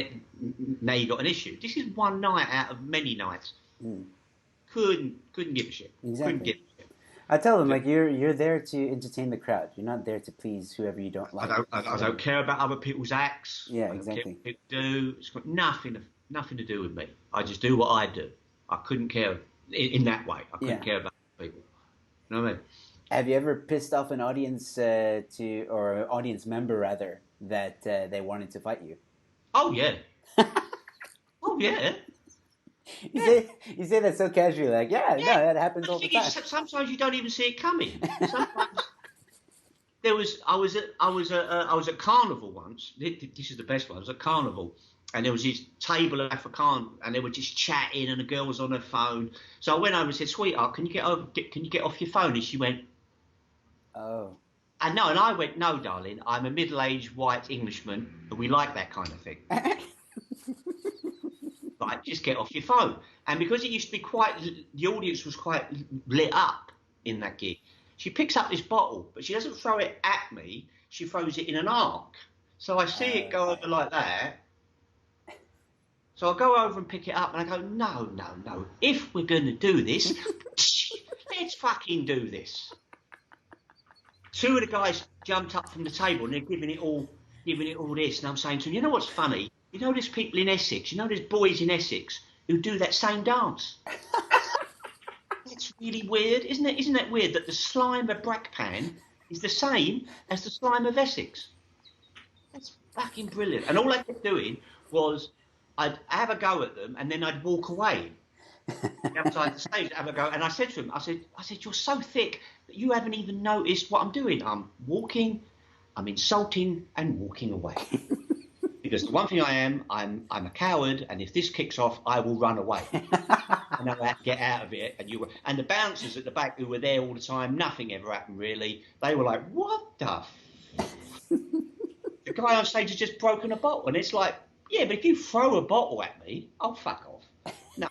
Speaker 2: now you got an issue. This is one night out of many nights. Couldn't give a shit. Couldn't
Speaker 1: exactly.
Speaker 2: give a shit.
Speaker 1: I tell them
Speaker 2: So
Speaker 1: like you're there to entertain the crowd. You're not there to please whoever you don't like.
Speaker 2: I
Speaker 1: So
Speaker 2: don't care about other people's acts.
Speaker 1: yeah,
Speaker 2: I don't care
Speaker 1: exactly.
Speaker 2: what people do. It's got nothing to do with me. I just do what I do. I couldn't care in that way. I couldn't
Speaker 1: Yeah.
Speaker 2: care about people. You know what I mean?
Speaker 1: Have you ever pissed off an audience to or an audience member rather that they wanted to fight you?
Speaker 2: Oh yeah. Oh yeah.
Speaker 1: You
Speaker 2: Yeah.
Speaker 1: say you say that so casually, like yeah, no,
Speaker 2: Yeah.
Speaker 1: that happens
Speaker 2: But the
Speaker 1: all the
Speaker 2: thing is,
Speaker 1: time.
Speaker 2: sometimes you don't even see it coming. Sometimes there was I was at Carnival once. This is the best one. I was at Carnival, and there was this table of Afrikaans, and they were just chatting, and the girl was on her phone. So I went over and said, "Sweetheart, can you get off your phone?" And she went,
Speaker 1: Oh,
Speaker 2: "And no," and I went, "No, darling, I'm a middle-aged white Englishman, and we like that kind of thing. Like, just get off your phone." And because it used to be the audience was quite lit up in that gig. She picks up this bottle, but she doesn't throw it at me. She throws it in an arc. So I see it go over
Speaker 1: right.
Speaker 2: like that. So I go over and pick it up and I go, no, no, no. If we're going to do this, let's fucking do this. Two of the guys jumped up from the table and they're giving it all this. And I'm saying to them, you know what's funny? You know there's people in Essex, there's boys in Essex who do that same dance. It's really weird, isn't it? Isn't that weird that the slime of Brackpan is the same as the slime of Essex? That's fucking brilliant. And all I kept doing was I'd have a go at them and then I'd walk away outside the stage, have a go. And I said to him, I said, you're so thick that you haven't even noticed what I'm doing. I'm walking, I'm insulting and walking away. Because the one thing I am, I'm a coward, and if this kicks off, I will run away. I know how to get out of it. And the bouncers at the back who were there all the time, nothing ever happened really. They were like, what the the guy on stage has just broken a bottle. And it's like, yeah, but if you throw a bottle at me, I'll fuck off. No,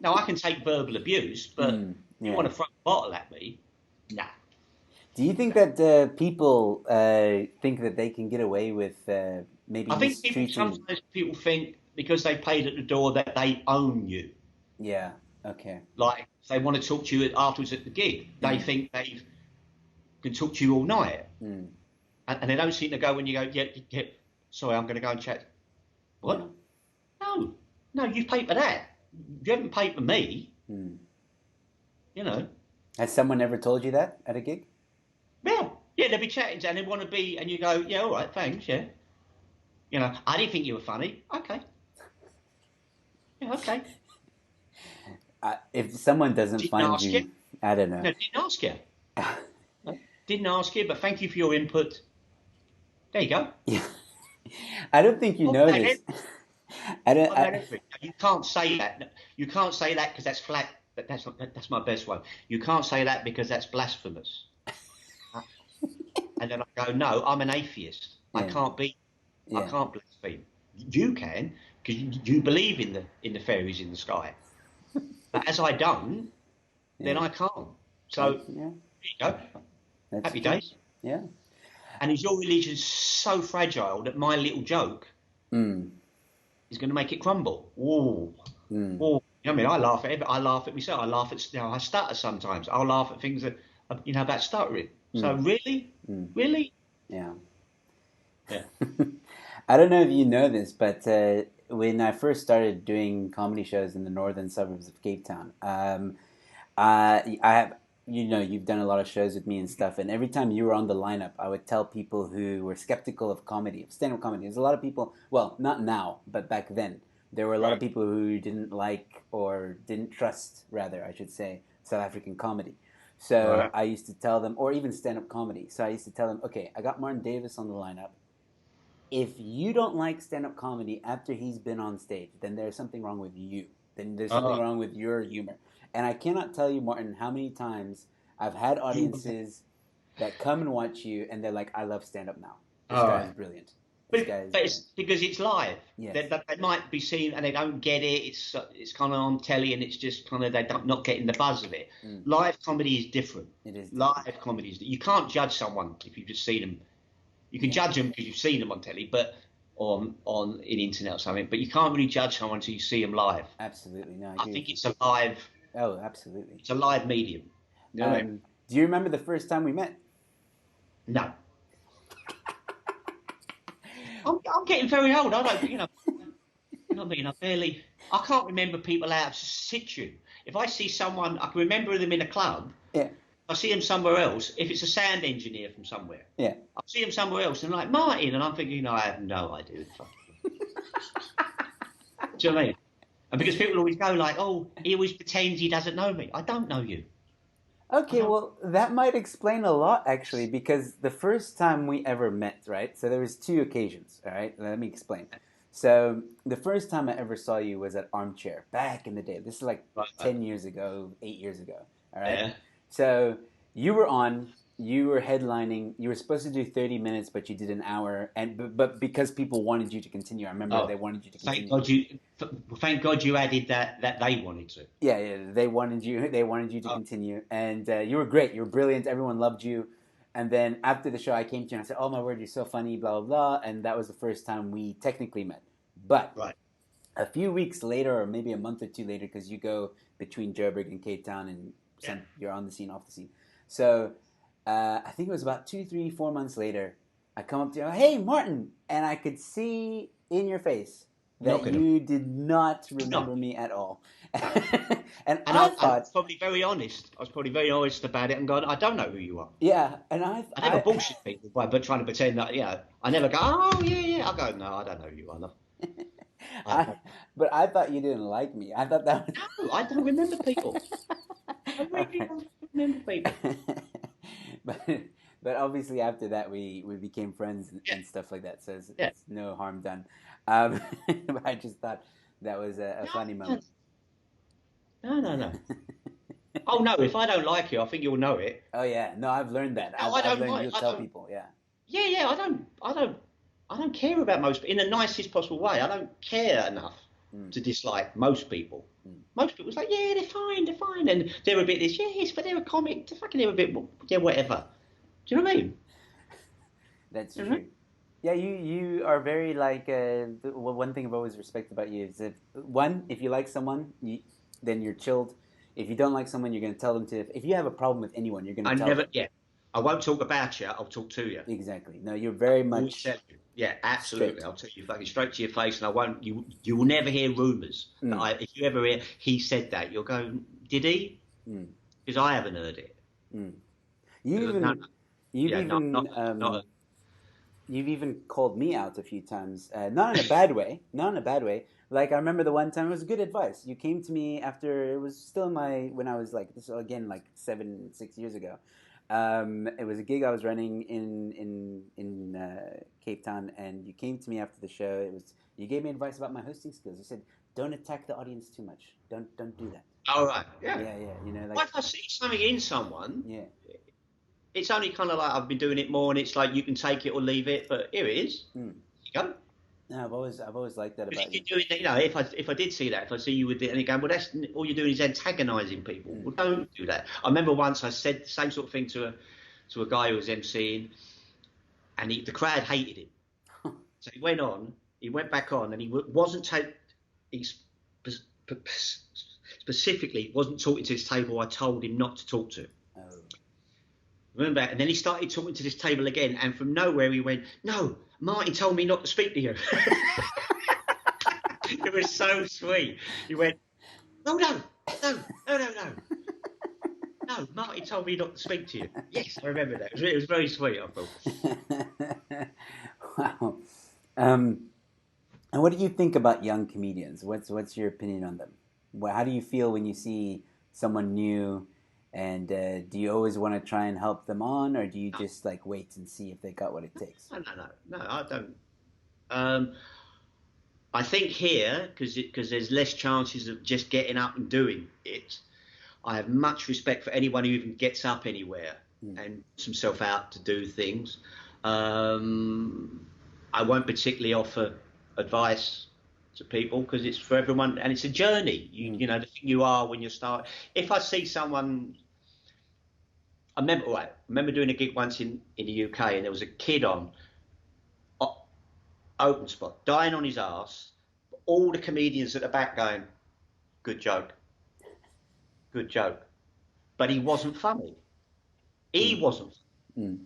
Speaker 2: no, I can take verbal abuse, but if you
Speaker 1: Yeah.
Speaker 2: want to throw a bottle at me, nah.
Speaker 1: Do you think
Speaker 2: nah.
Speaker 1: that people think that they can get away with maybe
Speaker 2: I think
Speaker 1: mistreating?
Speaker 2: sometimes people think because they paid at the door that they own you.
Speaker 1: Yeah. Okay.
Speaker 2: Like, if they want to talk to you afterwards at the gig, they think they can talk to you all night.
Speaker 1: Mm.
Speaker 2: And they don't seem to go when you go, yeah, yeah, sorry, I'm going to go and chat.
Speaker 1: Yeah.
Speaker 2: What? No, no, you've paid for that. You haven't paid for me,
Speaker 1: Mm.
Speaker 2: you know.
Speaker 1: Has someone ever told you that at a gig?
Speaker 2: Yeah, yeah, they'll be chatting and they want to be, and you go, yeah, all right, thanks, yeah. I didn't think you were funny. Okay. Yeah, okay.
Speaker 1: If someone doesn't
Speaker 2: Didn't
Speaker 1: find
Speaker 2: ask you.
Speaker 1: you, I don't know.
Speaker 2: No, didn't ask you. No, didn't ask you, but thank you for your input. There you go.
Speaker 1: Yeah. I don't think you
Speaker 2: What
Speaker 1: know
Speaker 2: about
Speaker 1: this.
Speaker 2: it?
Speaker 1: I don't.
Speaker 2: What about everything? You can't say that. You can't say that because that's flat. That's not, that's my best one. You can't say that because that's blasphemous. And then I go, no, I'm an atheist. I
Speaker 1: Yeah.
Speaker 2: can't be. I
Speaker 1: Yeah.
Speaker 2: can't blaspheme. You can because you believe in the fairies in the sky. But as I don't, then
Speaker 1: Yeah.
Speaker 2: I can't. So
Speaker 1: That's,
Speaker 2: there
Speaker 1: yeah.
Speaker 2: you go.
Speaker 1: That's
Speaker 2: Happy
Speaker 1: true.
Speaker 2: days.
Speaker 1: Yeah.
Speaker 2: And is your religion so fragile that my little joke
Speaker 1: Mm.
Speaker 2: is going to make it crumble? Ooh.
Speaker 1: Mm.
Speaker 2: Or I mean, I laugh at it. I laugh at myself. I laugh at I stutter sometimes. I'll laugh at things that about stuttering. So
Speaker 1: Mm.
Speaker 2: really,
Speaker 1: Mm.
Speaker 2: really,
Speaker 1: Yeah.
Speaker 2: yeah,
Speaker 1: I don't know if you know this, but when I first started doing comedy shows in the northern suburbs of Cape Town, I have, you've done a lot of shows with me and stuff, and every time you were on the lineup, I would tell people who were skeptical of comedy, of stand-up comedy. There's a lot of people, well, not now, but back then, there were a lot of
Speaker 2: right,
Speaker 1: people who didn't like or didn't trust, rather, I should say, South African comedy. So
Speaker 2: Right.
Speaker 1: I used to tell them, or even stand-up comedy. So I used to tell them, okay, I got Martin Davis on the lineup. If you don't like stand-up comedy after he's been on stage, then there's something wrong with you. Then there's something
Speaker 2: Oh,
Speaker 1: wrong with your humor. And I cannot tell you, Martin, how many times I've had
Speaker 2: you.
Speaker 1: audiences that come and watch you, and they're like, "I love stand-up now. This
Speaker 2: All
Speaker 1: guy
Speaker 2: right.
Speaker 1: is brilliant. This
Speaker 2: But,
Speaker 1: guy is
Speaker 2: but
Speaker 1: brilliant."
Speaker 2: it's because it's live.
Speaker 1: Yes,
Speaker 2: They might be seen and they don't get it. It's kind of on telly and it's just kind of they don't not getting the buzz of it.
Speaker 1: mm,
Speaker 2: Live comedy is different.
Speaker 1: it is different.
Speaker 2: Live comedy is you can't judge someone if you've just seen them. You can
Speaker 1: Yeah,
Speaker 2: judge them because you've seen them on telly, but on in internet or something. But you can't really judge someone until you see them live.
Speaker 1: absolutely. No, I
Speaker 2: I
Speaker 1: agree
Speaker 2: think
Speaker 1: with you.
Speaker 2: it's a live.
Speaker 1: Oh, absolutely.
Speaker 2: It's a live medium. You know what I mean?
Speaker 1: Do you remember the first time we met?
Speaker 2: No. I'm getting very old. I don't, you know what I mean? I can't remember people out of situ. If I see someone, I can remember them in a club.
Speaker 1: Yeah,
Speaker 2: I see them somewhere else. If it's a sound engineer from somewhere,
Speaker 1: yeah.
Speaker 2: I see him somewhere else, and like Martin, and I'm thinking, no, I have no idea. Do you know what I mean? And because people always go like, oh, he always pretends he doesn't know me. I don't know you. I
Speaker 1: Okay,
Speaker 2: don't.
Speaker 1: well, that might explain a lot actually, because the first time we ever met, right? So there was two occasions, all right? Let me explain. So the first time I ever saw you was at Armchair back in the day. This is like
Speaker 2: Right.
Speaker 1: 10 years ago, 8 years ago, all right?
Speaker 2: Yeah.
Speaker 1: So you were headlining, you were supposed to do 30 minutes, but you did an hour, and but because people wanted you to continue, I remember
Speaker 2: Oh,
Speaker 1: they wanted you to
Speaker 2: thank
Speaker 1: continue.
Speaker 2: God thank God you added that they wanted to.
Speaker 1: Yeah, yeah, they wanted you to
Speaker 2: Oh,
Speaker 1: continue, and you were great. You were brilliant. Everyone loved you. And then after the show, I came to you and I said, "Oh my word, you're so funny!" Blah blah blah. And that was the first time we technically met. But
Speaker 2: right.
Speaker 1: a few weeks later, or maybe a month or two later, because you go between Joburg and Cape Town, and
Speaker 2: Yeah.
Speaker 1: you're on the scene, off the scene. So I think it was about 2, 3, 4 months later. I come up to you, "Hey, Martin," and I could see in your face
Speaker 2: Not
Speaker 1: that
Speaker 2: gonna.
Speaker 1: you did not
Speaker 2: No.
Speaker 1: remember me at all. And
Speaker 2: And
Speaker 1: I
Speaker 2: I was
Speaker 1: thought,
Speaker 2: probably very honest. I was probably very honest about it and going, I don't know who you are.
Speaker 1: yeah,
Speaker 2: I never bullshit people by but trying to pretend that, I never go, oh, yeah, yeah. I go, no, I don't know who you are. No, I
Speaker 1: I,
Speaker 2: don't.
Speaker 1: but I thought you didn't like me. I thought that
Speaker 2: No, I don't remember people. I
Speaker 1: was.
Speaker 2: really don't remember people.
Speaker 1: but but obviously after that we became friends
Speaker 2: Yeah,
Speaker 1: and stuff like that. So
Speaker 2: yeah.
Speaker 1: it's no harm done. But I just thought that was a funny
Speaker 2: No,
Speaker 1: moment.
Speaker 2: no, no, no. Oh, no, if I don't like you, I think you'll know it.
Speaker 1: Oh yeah, no, I've learned that.
Speaker 2: No,
Speaker 1: I've learned you'll
Speaker 2: I
Speaker 1: tell
Speaker 2: don't,
Speaker 1: people. Yeah.
Speaker 2: yeah, yeah, I don't care about most, in the nicest possible way. I don't care enough
Speaker 1: Mm,
Speaker 2: to dislike most people.
Speaker 1: mm.
Speaker 2: Most people's like, yeah, they're fine. And they're a bit this, yes, but they're a comic. They're a bit, yeah, whatever. Do you know what I mean?
Speaker 1: That's
Speaker 2: You know?
Speaker 1: true. Yeah, you are very like one thing I've always respected about you is that one, if you like someone, then you're chilled. If you don't like someone, you're going to tell them to. If you have a problem with anyone, you're going to
Speaker 2: I
Speaker 1: tell
Speaker 2: never,
Speaker 1: them.
Speaker 2: yeah, I won't talk about you. I'll talk to you.
Speaker 1: Exactly. No, you're very
Speaker 2: Always
Speaker 1: much
Speaker 2: tell you. Yeah, absolutely.
Speaker 1: straight.
Speaker 2: I'll tell you fucking straight to your face, and I won't. You will never hear rumours.
Speaker 1: Mm,
Speaker 2: If you ever hear he said that, you'll go, did he?
Speaker 1: mm,
Speaker 2: Because I haven't heard it.
Speaker 1: mm. You
Speaker 2: No, no,
Speaker 1: even, you've
Speaker 2: yeah, not
Speaker 1: even,
Speaker 2: not not.
Speaker 1: you've even called me out a few times. Not in a bad way. Not in a bad way. Like I remember the one time it was good advice. You came to me after it was still when I was like this again like 7, 6 years ago. It was a gig I was running in Cape Town, and you came to me after the show. You gave me advice about my hosting skills. You said, "Don't attack the audience too much. Don't do that."
Speaker 2: All right, yeah.
Speaker 1: Yeah, yeah.
Speaker 2: Well, if I see something in someone,
Speaker 1: Yeah.
Speaker 2: it's only kind of like I've been doing it more, and it's like you can take it or leave it. But here it is.
Speaker 1: Mm.
Speaker 2: You go.
Speaker 1: No, I've always liked that
Speaker 2: Because
Speaker 1: about you.
Speaker 2: if you're doing, if I did see that, if I see you with it, and you go, well, that's all you're doing is antagonising people.
Speaker 1: Mm.
Speaker 2: Well, don't do that. I remember once I said the same sort of thing to a guy who was emceeing, and the crowd hated him. So he went on, he went back on, and he wasn't specifically wasn't talking to this table I told him not to talk to.
Speaker 1: Oh.
Speaker 2: Remember? And then he started talking to this table again, and from nowhere he went, "No, Martin told me not to speak to you." It was so sweet. He went, "No, no, no, no, no, no. No, Martin told me not to speak to you." Yes, I remember that. It was very sweet, I thought.
Speaker 1: Wow. And what do you think about young comedians? What's your opinion on them? How do you feel when you see someone new And do you always want to try and help them on, or do you just like wait and see if they got what it takes?
Speaker 2: No, I don't. Um, I think here, because there's less chances of just getting up and doing it. I have much respect for anyone who even gets up anywhere
Speaker 1: Mm.
Speaker 2: and puts himself out to do things. I won't particularly offer advice to people because it's for everyone and it's a journey.
Speaker 1: Mm.
Speaker 2: You know, the thing you are when you start. If I see someone, I remember doing a gig once in the UK and there was a kid on open spot, dying on his ass. All the comedians at the back going, good joke, good joke. But he wasn't funny. He
Speaker 1: Mm.
Speaker 2: wasn't.
Speaker 1: Mm.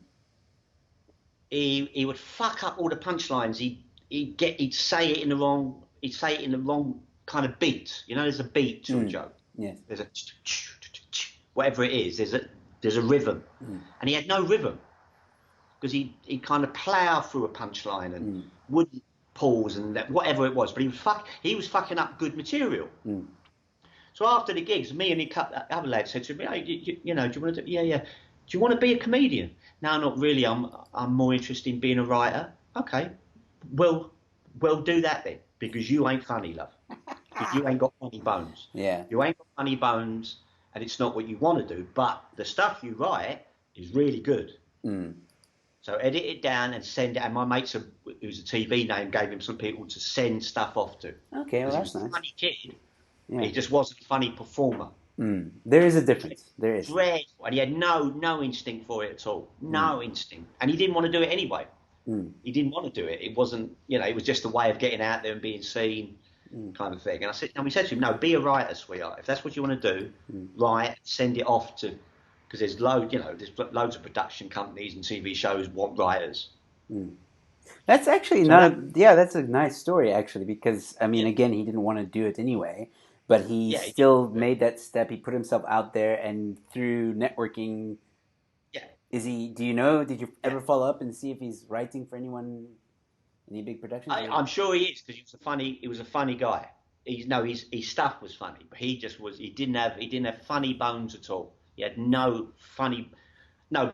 Speaker 2: He would fuck up all the punchlines. He'd say it in the wrong kind of beat. You know, there's a beat to a
Speaker 1: Mm.
Speaker 2: joke.
Speaker 1: Yes.
Speaker 2: There's a whatever it is. There's a rhythm,
Speaker 1: Mm.
Speaker 2: and he had no rhythm because he kind of plough through a punchline and
Speaker 1: Mm.
Speaker 2: wouldn't pause and whatever it was. But he was fucking up good material.
Speaker 1: Mm.
Speaker 2: So after the gigs, me and the other lad said to me, hey, you know, do you want to do? Yeah, yeah. Do you want to be a comedian? No, not really. I'm more interested in being a writer. Okay, well, do that then, because you ain't funny, love. Because you ain't got funny bones.
Speaker 1: Yeah.
Speaker 2: You ain't got funny bones, and it's not what you want to do. But the stuff you write is really good.
Speaker 1: Mm.
Speaker 2: So edit it down and send it. And my mate, who's a TV name, gave him some people to send stuff off to
Speaker 1: Okay, well
Speaker 2: because he was
Speaker 1: that's
Speaker 2: a
Speaker 1: nice.
Speaker 2: funny kid.
Speaker 1: Yeah.
Speaker 2: He just wasn't a funny performer.
Speaker 1: Mm. There is a difference. There is.
Speaker 2: Dreadful, and he had no instinct for it at all.
Speaker 1: Mm.
Speaker 2: No instinct, and he didn't want to do it anyway.
Speaker 1: Mm.
Speaker 2: He didn't want to do it. It wasn't, you know, it was just a way of getting out there and being seen,
Speaker 1: Mm.
Speaker 2: kind of thing. And I said, and we said to him, no, be a writer, sweetheart. If that's what you want to do, write, send it off to, because there's loads of production companies and TV shows want writers.
Speaker 1: Mm. That's actually
Speaker 2: So
Speaker 1: not
Speaker 2: that,
Speaker 1: a, yeah, that's a nice story actually, because I mean
Speaker 2: yeah,
Speaker 1: again he didn't want to do it anyway, but he
Speaker 2: yeah, he didn't
Speaker 1: still
Speaker 2: want to do it.
Speaker 1: made that step. He put himself out there, and through networking,
Speaker 2: Yeah,
Speaker 1: do you know, did you
Speaker 2: yeah.
Speaker 1: ever follow up and see if he's writing for anyone, any big productions?
Speaker 2: I'm sure he is because he was a funny guy. His stuff was funny, but he didn't have funny bones at all. He had no funny, no,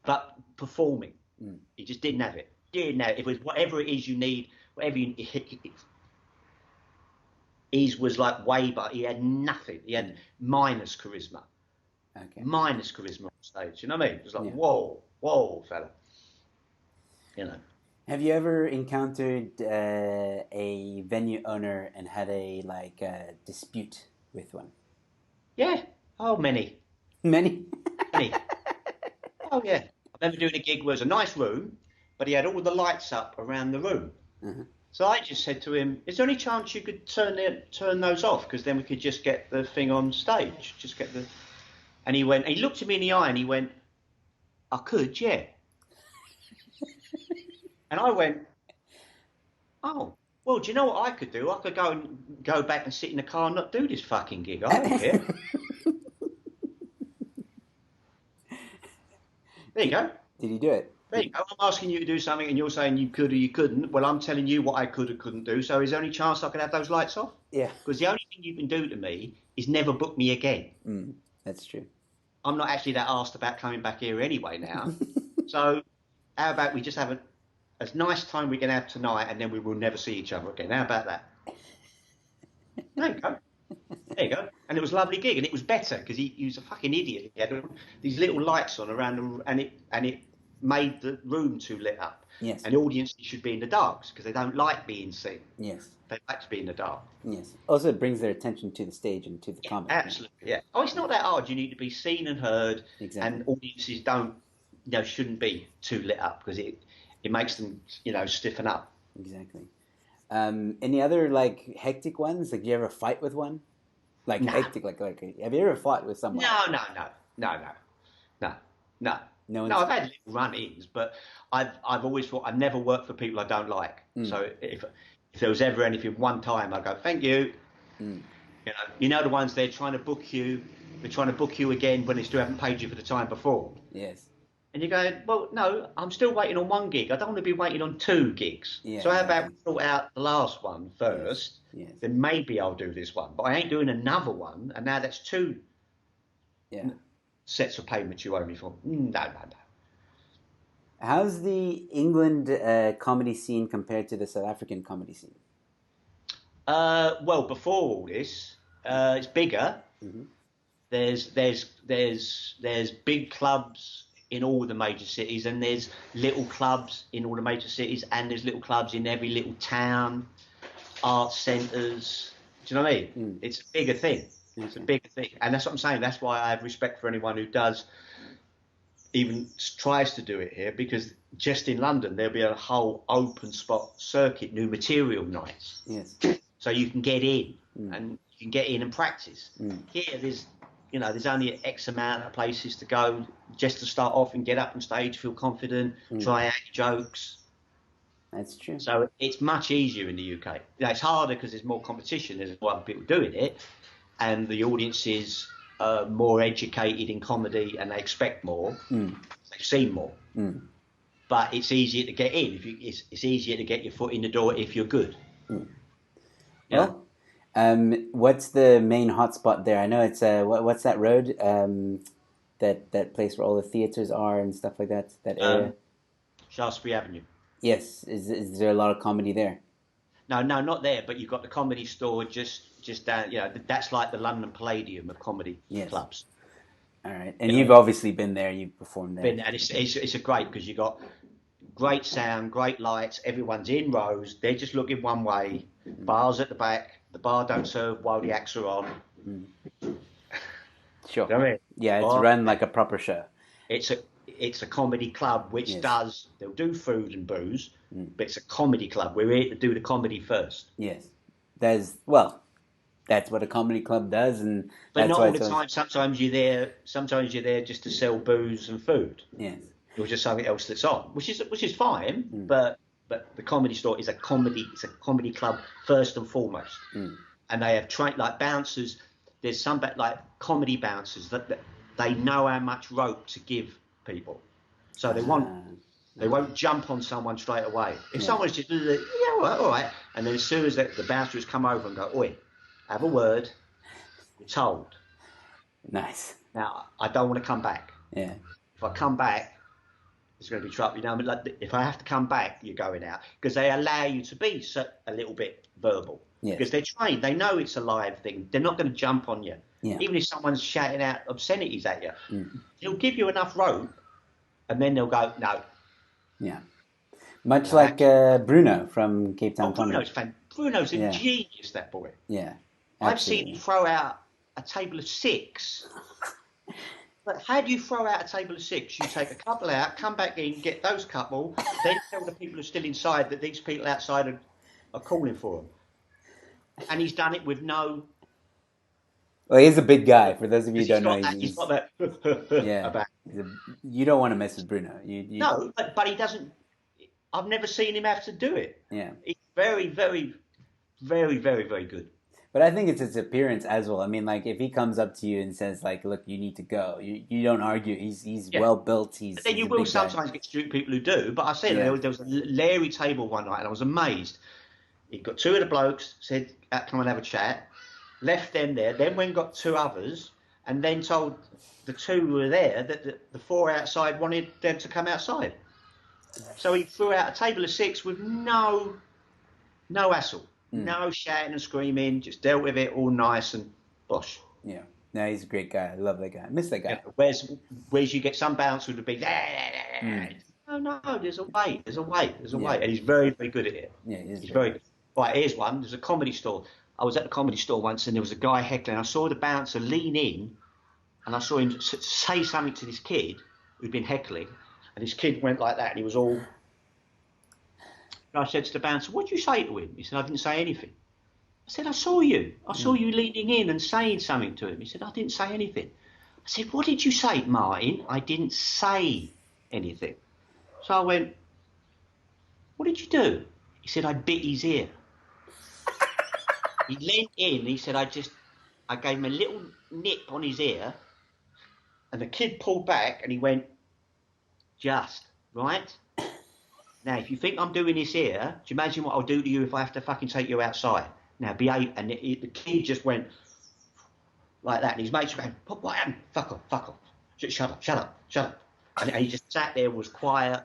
Speaker 2: but performing,
Speaker 1: Mm.
Speaker 2: he just didn't have it. Didn't have it. It was whatever it is you need, whatever you. His was like way, but he had nothing. He had minus charisma,
Speaker 1: Okay.
Speaker 2: minus charisma on stage. You know what I mean? It was like
Speaker 1: Yeah.
Speaker 2: whoa, fella. You know.
Speaker 1: Have you ever encountered a venue owner and had a dispute with one?
Speaker 2: Yeah. Oh, many.
Speaker 1: Many.
Speaker 2: Many. Oh yeah, I remember doing a gig where it was a nice room, but he had all the lights up around the room.
Speaker 1: Uh-huh.
Speaker 2: So I just said to him, "Is there any chance you could turn those off? Because then we could just get the thing on stage. Just get the." And he looked at me in the eye and he went, "I could, yeah." And I went, "Oh, well, do you know what I could do? I could go back and sit in the car and not do this fucking gig. I don't care." There you go.
Speaker 1: Did he do it?
Speaker 2: There you go. I'm asking you to do something and you're saying you could or you couldn't. Well, I'm telling you what I could or couldn't do. So is there any chance I could have those lights off?
Speaker 1: Yeah.
Speaker 2: Because the only thing you can do to me is never book me again.
Speaker 1: Mm, that's true.
Speaker 2: I'm not actually that asked about coming back here anyway now. So how about we just have as nice time we can have tonight and then we will never see each other again. How about that? There you go. There you go. And it was a lovely gig, and it was better because he was a fucking idiot. He had these little lights on around, and it made the room too lit up.
Speaker 1: Yes.
Speaker 2: And the audience should be in the dark because they don't like being seen.
Speaker 1: Yes.
Speaker 2: They like to be in the dark.
Speaker 1: Yes. Also, it brings their attention to the stage and to the comic.
Speaker 2: Absolutely. Yeah. Oh, it's not that hard. You need to be seen and heard,
Speaker 1: Exactly.
Speaker 2: and audiences shouldn't be too lit up because it makes them stiffen up.
Speaker 1: Exactly. Any other hectic ones? Like, do you ever fight with one? Like
Speaker 2: No.
Speaker 1: hectic, have you ever fought with someone?
Speaker 2: No.
Speaker 1: No.
Speaker 2: No, I've had little run-ins, but I've always thought I've never worked for people I don't like. So if there was ever anything one time, I go, thank you. You know the ones they're trying to book you again when they still haven't paid you for the time before.
Speaker 1: Yes.
Speaker 2: And you go, well, no, I'm still waiting on one gig. I don't want to be waiting on two gigs.
Speaker 1: Yeah,
Speaker 2: so how
Speaker 1: exactly.
Speaker 2: about we sort out the last one first?
Speaker 1: Yes.
Speaker 2: Then maybe I'll do this one. But I ain't doing another one, and now that's two.
Speaker 1: Yeah.
Speaker 2: Sets of payments you owe me for. No, no, no.
Speaker 1: How's the England comedy scene compared to the South African comedy scene?
Speaker 2: Well, before all this, it's bigger.
Speaker 1: Hmm.
Speaker 2: There's big clubs in all the major cities, and there's little clubs in all the major cities, and there's little clubs in every little town, art centres. Do you know what I mean?
Speaker 1: Mm.
Speaker 2: It's a bigger thing. It's a
Speaker 1: Okay.
Speaker 2: bigger thing, and that's what I'm saying. That's why I have respect for anyone who does even tries to do it here, because just in London there'll be a whole open spot circuit, new material nights,
Speaker 1: Yes.
Speaker 2: so you can get in
Speaker 1: Mm.
Speaker 2: and you can get in and practice.
Speaker 1: Mm.
Speaker 2: Here, there's only X amount of places to go just to start off and get up on stage, feel confident, try out your jokes.
Speaker 1: That's true.
Speaker 2: So it's much easier in the UK. It's harder because there's more competition, there's more people doing it, and the audience is more educated in comedy and they expect more. They've seen more. But it's easier to get in. It's easier to get your foot in the door if you're good.
Speaker 1: Well, what's the main hotspot there? I know it's what's that road? That place where all the theaters are and stuff like that. That area.
Speaker 2: Shaftesbury Avenue.
Speaker 1: Yes. Is there a lot of comedy there?
Speaker 2: No, not there. But you've got the Comedy Store just down. That's like the London Palladium of comedy clubs.
Speaker 1: All right. And you've obviously been there. You've performed there.
Speaker 2: And it's a great, because you've got great sound, great lights. Everyone's in rows. They're just looking one way. Bars at the back. The bar don't serve while the acts are on.
Speaker 1: Sure.
Speaker 2: You know what I mean?
Speaker 1: Yeah, it's run like a proper show.
Speaker 2: It's a comedy club which they'll do food and booze, but it's a comedy club. We're here to do the comedy first.
Speaker 1: Yes. That's what a comedy club does, and
Speaker 2: but
Speaker 1: that's
Speaker 2: not
Speaker 1: why
Speaker 2: all the time. Sometimes you're there just to sell booze and food.
Speaker 1: Yes.
Speaker 2: Or just something else that's on, which is fine. But the Comedy Store is a comedy club first and foremost. And they have trained like bouncers. There's some like comedy bouncers that they know how much rope to give people, so they won't jump on someone straight away. If someone's just all right, and then as soon as the bouncers come over and go, oi, have a word, you're told.
Speaker 1: Nice.
Speaker 2: Now I don't want to come back.
Speaker 1: Yeah.
Speaker 2: If I come back, there's going to be trouble. I mean, like, if I have to come back, you're going out, because they allow you to be a little bit verbal.
Speaker 1: Yes.
Speaker 2: Because they're trained, they know it's a live thing. They're not going to jump on you.
Speaker 1: Yeah.
Speaker 2: Even if someone's shouting out obscenities at you, they'll give you enough rope, and then they'll go, no.
Speaker 1: Yeah. Much like Bruno from Cape Town Comedy.
Speaker 2: Bruno's a genius, that boy.
Speaker 1: Yeah. Absolutely.
Speaker 2: I've seen him throw out a table of 6. But how do you throw out a table of 6? You take a couple out, come back in, get those couple, then tell the people who are still inside that these people outside are calling for them. And he's done it with no...
Speaker 1: Well, he's a big guy. For those of you who don't know,
Speaker 2: he's got that...
Speaker 1: about. You don't want to mess with Bruno.
Speaker 2: No, but he doesn't... I've never seen him have to do it.
Speaker 1: Yeah.
Speaker 2: He's very, very, very, very, very good.
Speaker 1: But I think it's his appearance as well. I mean, like, if he comes up to you and says, like, look, you need to go, you don't argue. He's well built. But
Speaker 2: then you will sometimes get stupid people who do. But I said there was a Larry table one night, and I was amazed. He got 2 of the blokes, said, come and have a chat, left them there, then went and got 2 others, and then told the 2 who were there that the 4 outside wanted them to come outside. So he threw out a table of 6 with no hassle. No shouting and screaming, just dealt with it all nice and bosh.
Speaker 1: Yeah. No, he's a great guy. I love that guy. I miss that guy.
Speaker 2: Yeah, whereas you get some bouncer with a big... No, there's a way. And he's very, very good at it.
Speaker 1: Yeah,
Speaker 2: he's very good. Right, here's one. There's a Comedy Store. I was at the Comedy Store once, and there was a guy heckling. I saw the bouncer lean in, and I saw him say something to this kid who'd been heckling, and this kid went like that, and he was all... I said to the bouncer, what did you say to him? He said, I didn't say anything. I said, I saw you. I saw you leaning in and saying something to him. He said, I didn't say anything. I said, what did you say, Martin? I didn't say anything. So I went, what did you do? He said, I bit his ear. He leant in and he said, I gave him a little nip on his ear, and the kid pulled back and he went, just, right? Now, if you think I'm doing this here, do you imagine what I'll do to you if I have to fucking take you outside? Now, behave. And the kid just went like that. And his mates were going, what happened? Fuck off, fuck off. Shut up, shut up, shut up. And he just sat there, was quiet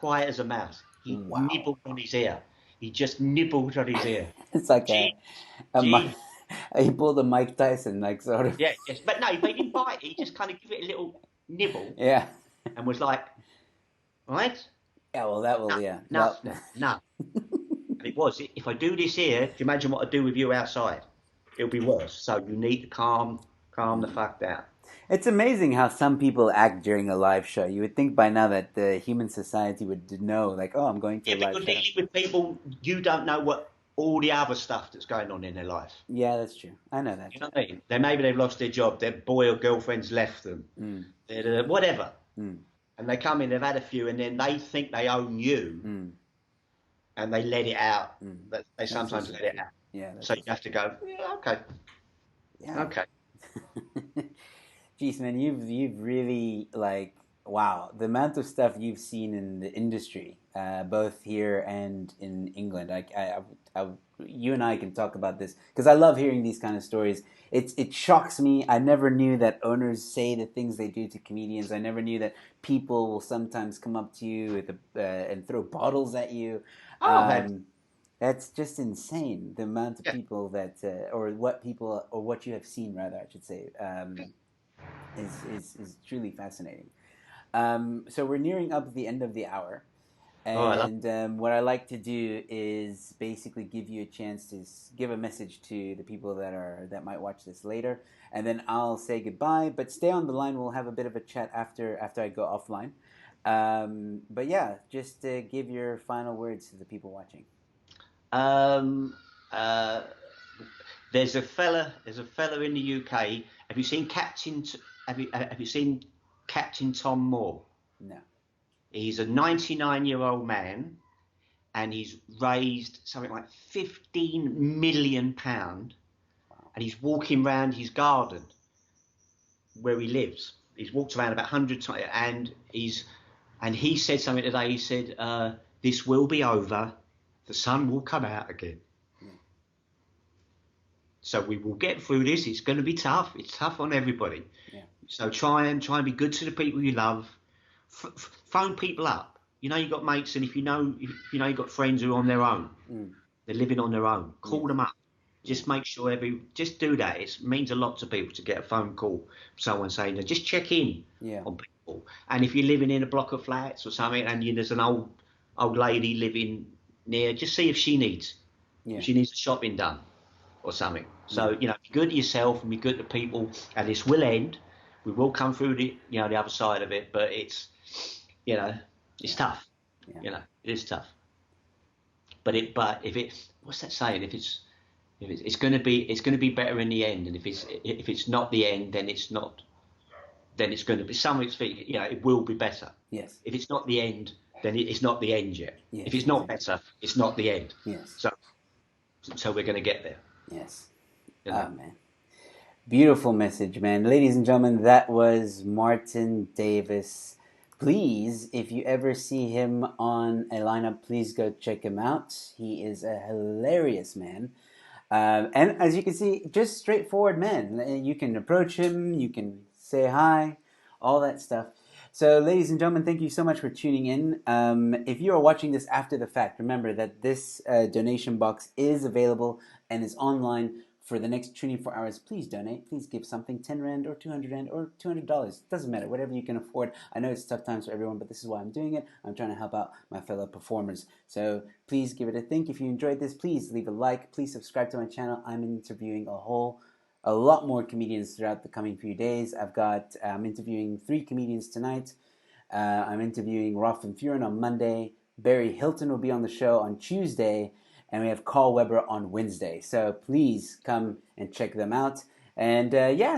Speaker 2: as a mouse. He
Speaker 1: Wow.
Speaker 2: nibbled on his ear. He just nibbled on his ear.
Speaker 1: It's like
Speaker 2: Gee,
Speaker 1: a
Speaker 2: gee.
Speaker 1: he pulled a Mike Tyson, like sort of.
Speaker 2: Yeah, yes. But no, he didn't bite. He just kind of gave it a little nibble
Speaker 1: Yeah.
Speaker 2: and was like, right?
Speaker 1: Yeah, well, that will,
Speaker 2: No,
Speaker 1: yeah.
Speaker 2: no,
Speaker 1: Well,
Speaker 2: no. And it was, if I do this here, do you imagine what I'd do with you outside? It'll be worse. So you need to calm the fuck down.
Speaker 1: it's amazing how some people act during a live show. You would think by now that the human society would know, like, oh, I'm going to
Speaker 2: Yeah,
Speaker 1: a
Speaker 2: but
Speaker 1: live
Speaker 2: you're
Speaker 1: show.
Speaker 2: dealing with people, you don't know what all the other stuff that's going on in their life.
Speaker 1: Yeah, that's true. I know that.
Speaker 2: You know what I mean? Maybe they've lost their job, their boy or girlfriend's left them,
Speaker 1: Mm,
Speaker 2: whatever.
Speaker 1: mm,
Speaker 2: And they come in, they've had a few, and then they think they own you,
Speaker 1: mm,
Speaker 2: and they let it out.
Speaker 1: mm.
Speaker 2: But they
Speaker 1: That's
Speaker 2: sometimes
Speaker 1: also
Speaker 2: let it
Speaker 1: true.
Speaker 2: out.
Speaker 1: Yeah, that's
Speaker 2: So you
Speaker 1: also
Speaker 2: have to go, yeah, okay,
Speaker 1: yeah.
Speaker 2: okay.
Speaker 1: Jeez, man, you've really like wow the amount of stuff you've seen in the industry, both here and in England. You and I can talk about this because I love hearing these kind of stories. It shocks me. I never knew that owners say the things they do to comedians. I never knew that people will sometimes come up to you with and throw bottles at you.
Speaker 2: Oh, I've had,
Speaker 1: Um, that's just insane. The amount of
Speaker 2: yeah.
Speaker 1: people that, or what people, or what you have seen, rather, I should say, is truly fascinating. So we're nearing up the end of the hour,
Speaker 2: Oh, I love.
Speaker 1: and what I like to do is basically give you a chance to give a message to the people that might watch this later, and then I'll say goodbye. But stay on the line. We'll have a bit of a chat after I go offline. But yeah, just give your final words to the people watching.
Speaker 2: Um, uh, there's a fella in the UK. Have you seen have you seen Captain Tom Moore?
Speaker 1: No.
Speaker 2: He's a 99-year-old man, and he's raised something like £15 million,
Speaker 1: Wow.
Speaker 2: and he's walking around his garden where he lives. He's walked around about 100 times, and he said something today. He said, "This will be over. The sun will come out again.
Speaker 1: Yeah.
Speaker 2: So we will get through this. It's going to be tough. It's tough on everybody.
Speaker 1: Yeah.
Speaker 2: So try and be good to the people you love. Phone people up. You know you've got mates, and if you know you've got friends who are on their own,
Speaker 1: Mm.
Speaker 2: they're living on their own.
Speaker 1: Yeah.
Speaker 2: Call them up.
Speaker 1: Yeah.
Speaker 2: Just make sure just do that. It means a lot to people to get a phone call from someone saying, just check in
Speaker 1: Yeah.
Speaker 2: on people. And if you're living in a block of flats or something, and there's an old lady living near, just see if she needs
Speaker 1: Yeah.
Speaker 2: shopping done or something. So
Speaker 1: Yeah.
Speaker 2: be good to yourself and be good to people, and this will end. We will come through the other side of it, but it's it's
Speaker 1: Yeah.
Speaker 2: tough.
Speaker 1: Yeah.
Speaker 2: It is tough. But if it what's that saying? If it's going to be better in the end, and if it's not the end, then it's not. Then it's going to be something. It will be better.
Speaker 1: Yes.
Speaker 2: If it's not the end, then it's not the end yet.
Speaker 1: Yes.
Speaker 2: If it's not
Speaker 1: Exactly.
Speaker 2: better, it's not the end.
Speaker 1: Yes.
Speaker 2: So we're going to get there.
Speaker 1: Yes.
Speaker 2: You
Speaker 1: Oh
Speaker 2: know.
Speaker 1: man. Beautiful message, man. Ladies and gentlemen, that was Martin Davis. Please, if you ever see him on a lineup, please go check him out. He is a hilarious man. And as you can see, just straightforward man. You can approach him, you can say hi, all that stuff. So, ladies and gentlemen, thank you so much for tuning in. If you are watching this after the fact, remember that this donation box is available and is online for the next 24 hours. Please donate. Please give something, 10 Rand or 200 Rand or $200. Doesn't matter, whatever you can afford. I know it's tough times for everyone, but this is why I'm doing it. I'm trying to help out my fellow performers. So please give it a think. If you enjoyed this, please leave a like. Please subscribe to my channel. I'm interviewing a lot more comedians throughout the coming few days. I'm interviewing 3 comedians tonight. I'm interviewing Rolf and Furen on Monday. Barry Hilton will be on the show on Tuesday. And we have Carl Weber on Wednesday. So please come and check them out. And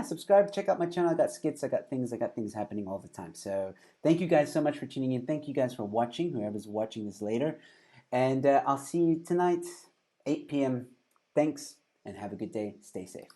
Speaker 1: subscribe, check out my channel. I got skits, I got things happening all the time. So thank you guys so much for tuning in. Thank you guys for watching, whoever's watching this later. And I'll see you tonight, 8 p.m. Thanks, and have a good day. Stay safe.